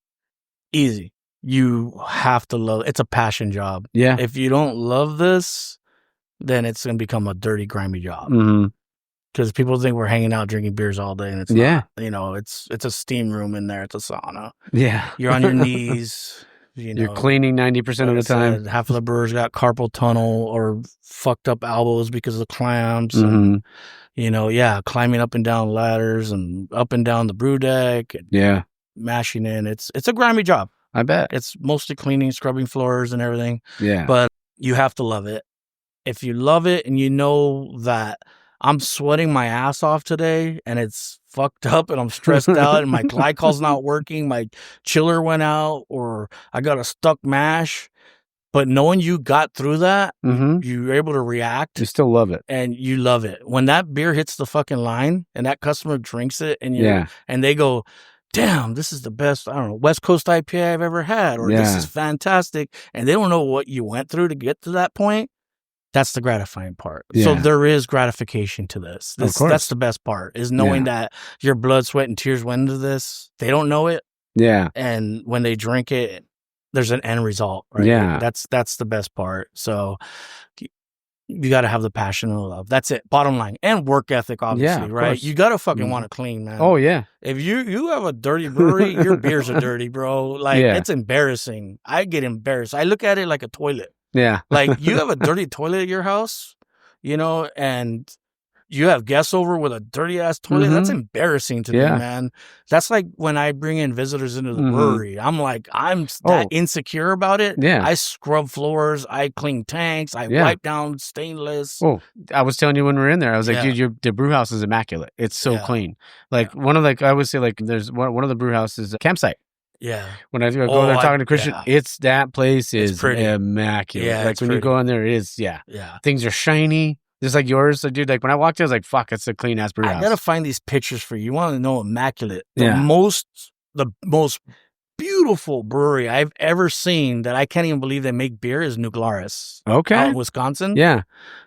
Easy. You have to love it. It's a passion job. Yeah. If you don't love this, then it's going to become a dirty, grimy job. Because people think we're hanging out drinking beers all day, and it's not. It's a steam room in there. It's a sauna. Yeah. You're on your knees. You're cleaning 90% of the time. Half of the brewers got carpal tunnel or fucked up elbows because of the clamps. And, climbing up and down ladders and up and down the brew deck. And mashing in. It's a grimy job. I bet. It's mostly cleaning, scrubbing floors and everything. Yeah. But you have to love it. If you love it and you know that I'm sweating my ass off today and it's fucked up and I'm stressed out and my glycol's not working, my chiller went out, or I got a stuck mash. But knowing you got through that, you're able to react. You still love it. And you love it. When that beer hits the fucking line and that customer drinks it and they go, damn, this is the best, I don't know, West Coast IPA I've ever had, or this is fantastic. And they don't know what you went through to get to that point. That's the gratifying part. Yeah. So there is gratification to this. Of course. That's the best part, is knowing that your blood, sweat, and tears went into this. They don't know it. Yeah. And when they drink it, there's an end result. Right? Yeah. That's the best part. So you got to have the passion and the love. That's it. Bottom line. And work ethic, obviously, right? Course. You got to fucking want to clean, man. Oh, yeah. If you have a dirty brewery, your beers are dirty, bro. Like, it's embarrassing. I get embarrassed. I look at it like a toilet. Yeah. Like, you have a dirty toilet at your house, and you have guests over with a dirty ass toilet. That's embarrassing to me, man. That's like when I bring in visitors into the brewery. I'm like, I'm that insecure about it. Yeah. I scrub floors. I clean tanks. I wipe down stainless. Oh, I was telling you when we were in there, I was like, dude, the brew house is immaculate. It's so clean. Like one of I would say like there's one of the brew houses a campsite. Yeah. When I go there talking to Christian, that place is immaculate. Yeah, like when you go in there, it is, things are shiny. Just like yours. So, dude, like when I walked in, I was like, fuck, it's a clean ass brew house. I gotta find these pictures for you. You want to know immaculate. The most beautiful brewery I've ever seen that I can't even believe they make beer is New Glarus. Okay. Out in Wisconsin. Yeah.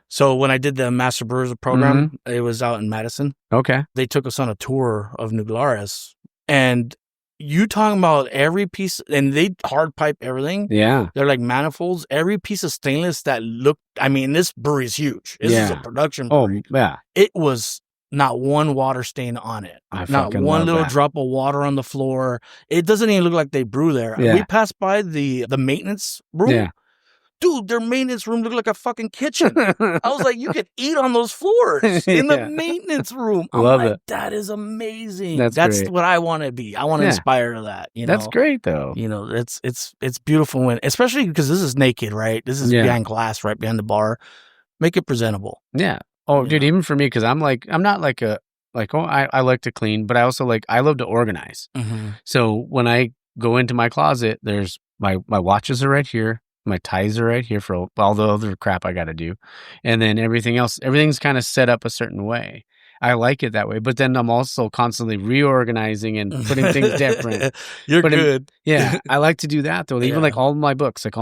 So when I did the Master Brewers program, it was out in Madison. Okay. They took us on a tour of New Glarus, and you talking about every piece, and they hard pipe everything. Yeah. They're like manifolds. Every piece of stainless that looked, I mean, this brewery is huge. This is a production brewery. Oh, yeah. It was not one water stain on it. Not one little drop of water on the floor. It doesn't even look like they brew there. Yeah. We passed by the maintenance room. Yeah. Dude, their maintenance room looked like a fucking kitchen. I was like, you could eat on those floors in the maintenance room. Love it. That is amazing. That's what I want to be. I want to inspire to that. You know? That's great, though. You know, it's beautiful when, especially because this is naked, right? This is behind glass, right behind the bar. Make it presentable. Yeah. Oh, dude, even for me, because I'm not like I like to clean, but I also I love to organize. Mm-hmm. So when I go into my closet, there's my watches are right here. My ties are right here for all the other crap I got to do. And then everything's kind of set up a certain way. I like it that way. But then I'm also constantly reorganizing and putting things different. You're good. I like to do that, though. Even all my bookshelf,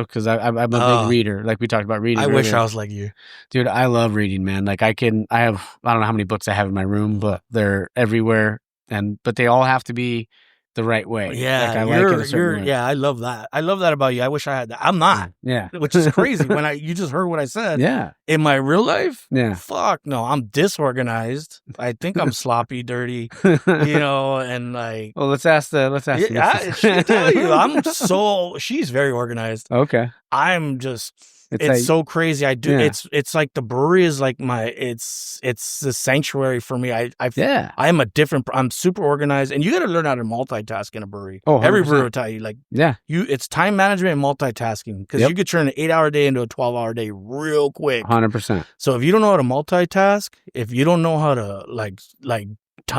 because I'm a big reader. Like we talked about reading. I wish I was like you. Dude, I love reading, man. I don't know how many books I have in my room, but they're everywhere. But they all have to be the right way. Yeah, I like it a certain way. Yeah, I love that. I love that about you. I wish I had that. I'm not. Yeah. Which is crazy. You just heard what I said. Yeah. In my real life? Yeah. Fuck no. I'm disorganized. I think I'm sloppy, dirty, and like. Well, let's ask she'll tell you. She's very organized. Okay. I'm just. It's so crazy. I do. Yeah. It's like the brewery is like it's the sanctuary for me. I'm super organized, and you got to learn how to multitask in a brewery. Oh, 100%. Every brewer will tell you it's time management and multitasking, because you could turn an 8-hour day into a 12-hour day real quick. 100%. So if you don't know how to multitask, if you don't know how to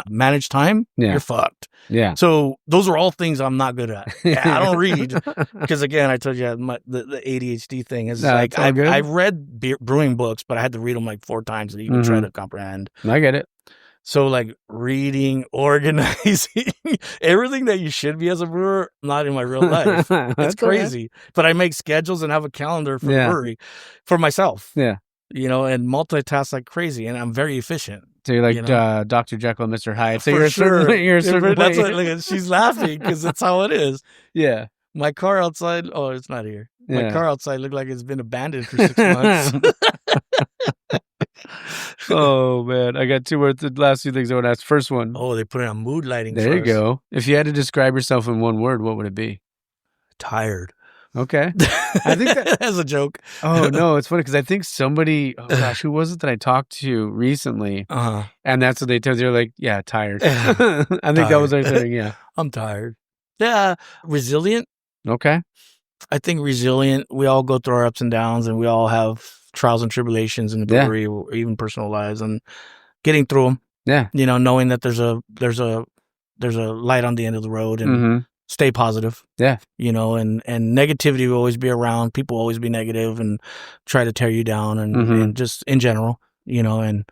manage time, you're fucked. Yeah. So those are all things I'm not good at. I don't read because, again, I told you the ADHD thing is I've read brewing books, but I had to read them 4 times to even try to comprehend. I get it. So reading, organizing, everything that you should be as a brewer, not in my real life. It's crazy. But I make schedules and have a calendar for the brewery for myself. Yeah. And multitask like crazy, and I'm very efficient. So you're like Dr. Jekyll and Mr. Hyde. So you're a certain way. That's she's laughing because that's how it is. Yeah. My car outside. Oh, it's not here. My car outside looked like it's been abandoned for 6 months. Oh man, I got the last 2 things I want to ask. First one. Oh, they put it on mood lighting. There you go. If you had to describe yourself in one word, what would it be? Tired. Okay. I think that's a joke. Oh, no, it's funny because I think somebody, who was it that I talked to recently? Uh-huh. And that's what they told you. They're like, yeah, tired. I think that was their thing, yeah. I'm tired. Yeah, resilient. Okay. I think resilient. We all go through our ups and downs, and we all have trials and tribulations in the brewery or even personal lives, and getting through them. Yeah. Knowing that there's a light on the end of the road, and stay positive. Yeah. And negativity will always be around. People will always be negative and try to tear you down, and just in general, and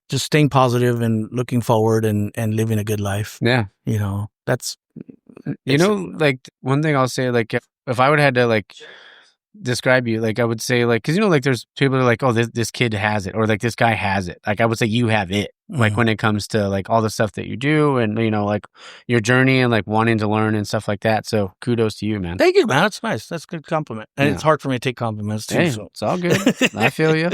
just staying positive and looking forward and living a good life. Yeah. That's, one thing I'll say, if I would have had to describe you, I would say, because there's people that are like, oh, this kid has it, or this guy has it. I would say you have it. When it comes to all the stuff that you do, and your journey and wanting to learn and stuff like that. So kudos to you, man. Thank you, man. That's nice. That's a good compliment. And it's hard for me to take compliments too. Hey, so it's all good. I feel you.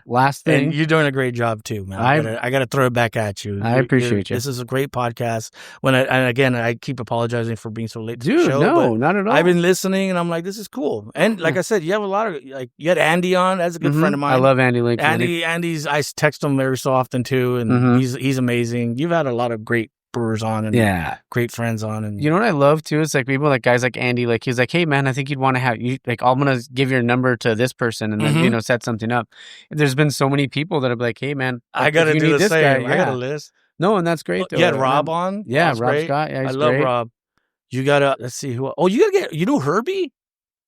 Last thing, and you're doing a great job too, man. I got to throw it back at you. I appreciate you. This is a great podcast. I keep apologizing for being so late to the show. No, not at all. I've been listening, and I'm like, this is cool. And like I said, you have a lot of you had Andy on. That's a good friend of mine. I love Andy Lincoln. Andy's I text him very so often too, and he's amazing. You've had a lot of great brewers on, and great friends on, and you know what I love too is people guys like Andy. He's like, hey man, I think you'd want to have you. I'm gonna give your number to this person, and then set something up. There's been so many people that are like, hey man, I gotta do the same. I got a list. No, and that's great. You had Rob on. Yeah, Rob great. Scott. Yeah, I love great. Rob. You gotta let's see who. Oh, you gotta get. Herbie.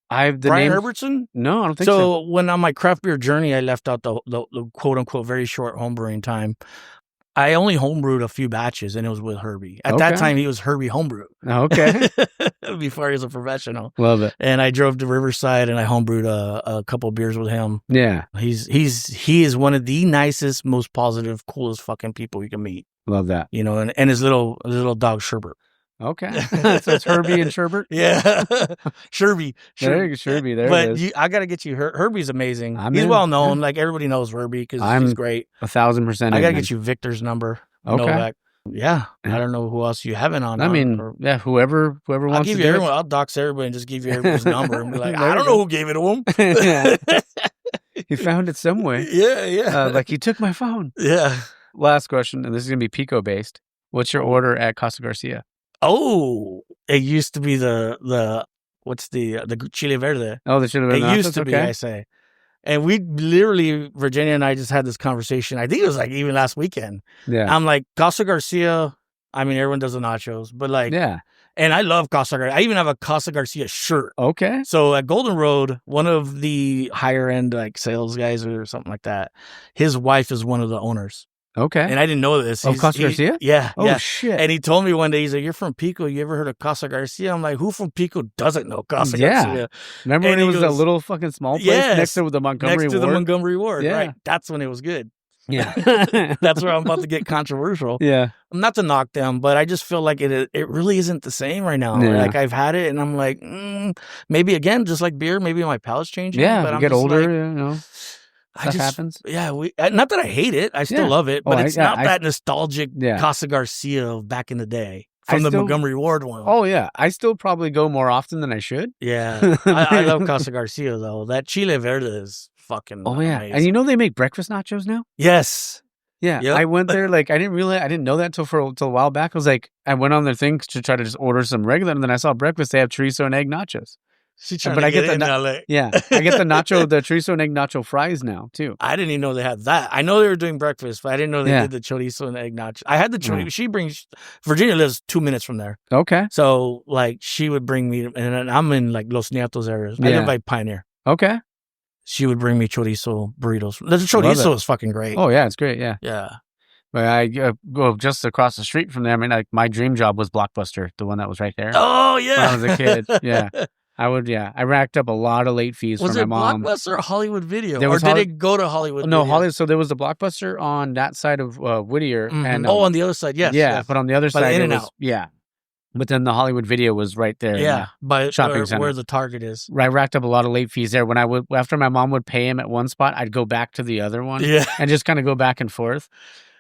Brian Herbertson? No, I don't think so. So when on my craft beer journey, I left out the quote unquote very short homebrewing time. I only homebrewed a few batches, and it was with Herbie. At that time, he was Herbie Homebrew. Okay. Before he was a professional. Love it. And I drove to Riverside, and I homebrewed a couple of beers with him. Yeah. He is one of the nicest, most positive, coolest fucking people you can meet. Love that. And his little dog Sherbert. Okay. So it's Herbie and Sherbert? Yeah. Sherby. There you go, Sherby. There but it is. I got to get you. Herbie's amazing. I'm He's in. well known. Like, everybody knows Herbie because he's great. 1,000% I got to get you Victor's number. Okay. Novak. Yeah. I don't know who else you haven't on. I mean, whoever wants I'll give to you do everyone. it. I'll dox everybody and just give you everybody's number and be like, There I don't know who gave it to him. Yeah. He found it some way. Yeah. Like, he took my phone. Yeah. Last question, and this is going to be Pico based. What's your order at Casa Garcia? Oh, it used to be the chile verde. Oh, the chile verde. It used to be, I say. And we literally, Virginia and I just had this conversation. I think it was like even last weekend. Yeah. I'm like, Casa Garcia, I mean, everyone does the nachos, but like, yeah. And I love Casa Garcia. I even have a Casa Garcia shirt. Okay. So at Golden Road, one of the higher end like sales guys or something like that, his wife is one of the owners. Okay. And I didn't know this. Oh, Casa Garcia? Yeah. Oh, shit. And he told me one day, he's like, you're from Pico. You ever heard of Casa Garcia? I'm like, who from Pico doesn't know Casa Garcia? Remember when it was a little fucking small place next to the Montgomery Ward? Next to the Montgomery Ward. Yeah. Right. That's when it was good. Yeah. That's where I'm about to get controversial. Yeah. Not to knock them, but I just feel like it really isn't the same right now. Yeah. Like, I've had it and I'm like, maybe again, just like beer, maybe my palate's changing. Yeah. But you I'm get older, like, you know. Stuff happens. Yeah, not that I hate it. I still love it, but it's not that nostalgic Casa Garcia of back in the day from the Montgomery Ward one. Oh, yeah. I still probably go more often than I should. Yeah. I love Casa Garcia, though. That chile verde is fucking amazing. And you know they make breakfast nachos now? Yes. Yeah. Yep. I went there, like, I didn't know that till a while back. I was like, I went on their thing to try to just order some regular, and then I saw breakfast. They have chorizo and egg nachos. But I get the I get the chorizo and egg nacho fries now too. I didn't even know they had that. I know they were doing breakfast, but I didn't know they did the chorizo and egg nacho. I had the chorizo. Virginia lives 2 minutes from there. Okay. So like she would bring me, and I'm in like Los Nietos areas. I live by Pioneer. Okay. She would bring me chorizo burritos. The chorizo is fucking great. Oh yeah, it's great. Yeah. Yeah. But I go just across the street from there. I mean, like my dream job was Blockbuster, the one that was right there. Oh yeah. When I was a kid. Yeah. I racked up a lot of late fees for my mom. Was it Blockbuster or Hollywood Video? Or did it go to Hollywood Video? No, Hollywood. So there was the Blockbuster on that side of Whittier. Mm-hmm. And on the other side, yes. Yeah, but on the other side, In-N-Out. Yeah. But then the Hollywood Video was right there. Yeah, by shopping center. Where the Target is. I racked up a lot of late fees there. When after my mom would pay him at one spot, I'd go back to the other one. Yeah. And just kind of go back and forth.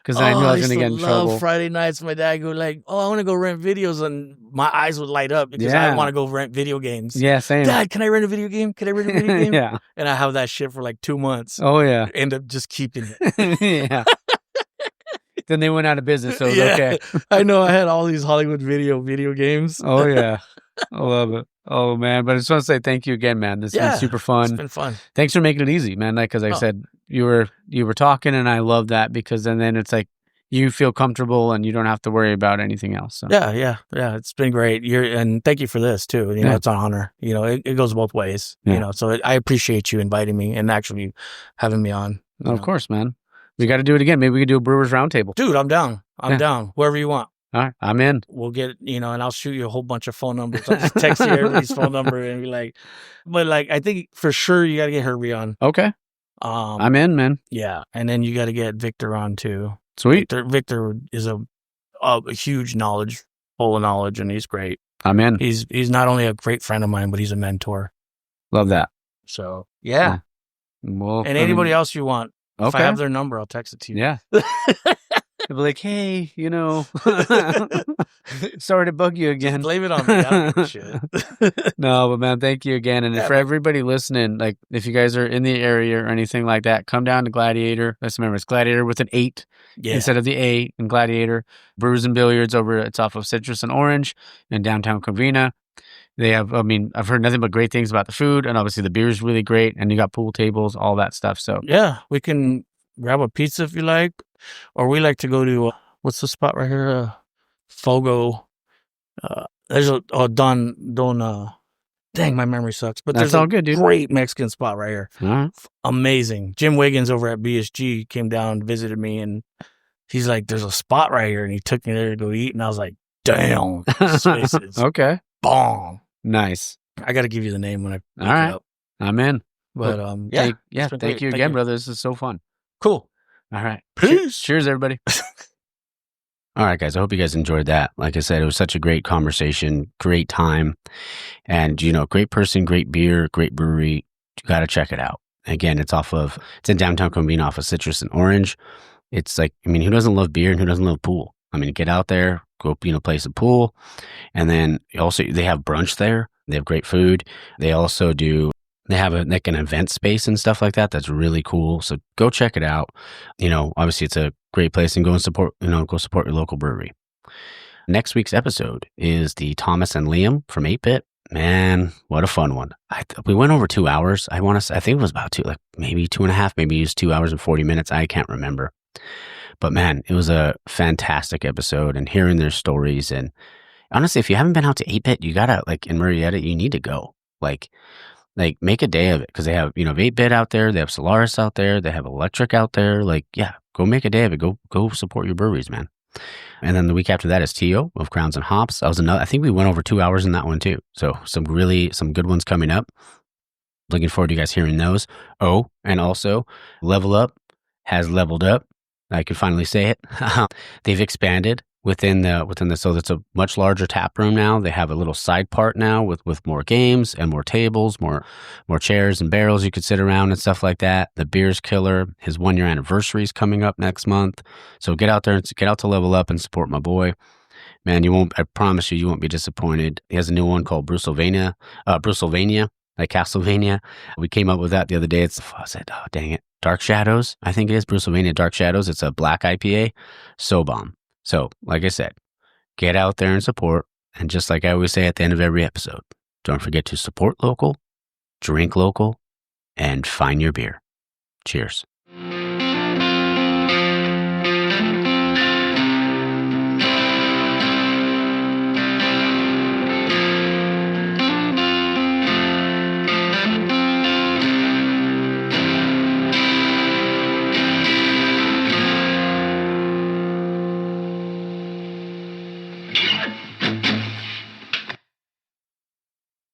Because then I knew I was going to get in trouble. Friday nights, my dad would go like, I want to go rent videos. And my eyes would light up because I want to go rent video games. Yeah, same. Dad, can I rent a video game? Can I rent a video game? Yeah. And I have that shit for like 2 months. Oh, yeah. End up just keeping it. Yeah. Then they went out of business, so it was okay. I know. I had all these Hollywood video games. Oh, yeah. I love it. Oh, man. But I just want to say thank you again, man. This has been super fun. It's been fun. Thanks for making it easy, man. Like, because I said, you were talking, and I love that because then it's like you feel comfortable and you don't have to worry about anything else. So. Yeah. It's been great. And thank you for this too. You know, it's an honor. You know, it goes both ways. Yeah. You know, so I appreciate you inviting me and actually having me on. Of course, man. We got to do it again. Maybe we could do a Brewers Roundtable. Dude, I'm down. I'm down. Wherever you want. All right, I'm in. We'll get, and I'll shoot you a whole bunch of phone numbers. I'll just text you everybody's phone number and be like, but like, I think for sure you got to get Herbie on. Okay. I'm in, man. Yeah. And then you got to get Victor on too. Sweet. Victor is a huge knowledge, full of knowledge, and he's great. I'm in. He's not only a great friend of mine, but he's a mentor. Love that. So, yeah. Well, and anybody else you want. Okay. If I have their number, I'll text it to you. Yeah. They'll be like, hey, sorry to bug you again. Just blame it on me. I don't give a shit. No, but man, thank you again. And for everybody listening, like if you guys are in the area or anything like that, come down to Gladiator. Let's remember, it's Gladiator with an 8 instead of the A in Gladiator. Brews and Billiards it's off of Citrus and Orange in downtown Covina. They have, I've heard nothing but great things about the food, and obviously the beer is really great, and you got pool tables, all that stuff. So yeah, we can grab a pizza if you like, or we like to go to what's the spot right here, Fogo. There's dang, my memory sucks, but that's there's all good, dude. Great Mexican spot right here. Uh-huh. Amazing. Jim Wiggins over at BSG came down and visited me, and he's like, "There's a spot right here," and he took me there to go eat, and I was like, "Damn, spaces." Okay. Bomb. Nice. I got to give you the name when I pick all right. it up. I'm in. But thank you again, brother. This is so fun. Cool. All right. Peace. Cheers, everybody. All right, guys. I hope you guys enjoyed that. Like I said, it was such a great conversation, great time, and great person, great beer, great brewery. You got to check it out. Again, it's in downtown Covina off of Citrus and Orange. It's like, I mean, who doesn't love beer and who doesn't love pool? I mean, get out there, go, play some pool. And then also they have brunch there. They have great food. They have an event space and stuff like that. That's really cool. So go check it out. Obviously it's a great place, and go support your local brewery. Next week's episode is the Thomas and Liam from 8-Bit. Man, what a fun one. We went over 2 hours. I think it was about maybe 2.5, maybe it was 2 hours and 40 minutes. I can't remember. But man, it was a fantastic episode, and hearing their stories. And honestly, if you haven't been out to 8-Bit, you gotta, in Murrieta, you need to go. Make a day of it, because they have, 8-Bit out there, they have Solaris out there, they have Electric out there. Go make a day of it. Go support your breweries, man. And then the week after that is Tio of Crowns and Hops. I think we went over 2 hours in that one too. So some good ones coming up. Looking forward to you guys hearing those. Oh, and also Level Up has leveled up. I can finally say it. They've expanded within the, so it's a much larger tap room now. They have a little side part now with more games and more tables, more chairs and barrels you could sit around and stuff like that. The beer's killer. His 1-year anniversary is coming up next month. So get out to Level Up and support my boy. Man, I promise you won't be disappointed. He has a new one called Brewsylvania, like Castlevania. We came up with that the other day. I said, oh, dang it. Dark Shadows, I think it is. Brewsylvania Dark Shadows. It's a black IPA. So bomb. So, like I said, get out there and support. And just like I always say at the end of every episode, don't forget to support local, drink local, and find your beer. Cheers.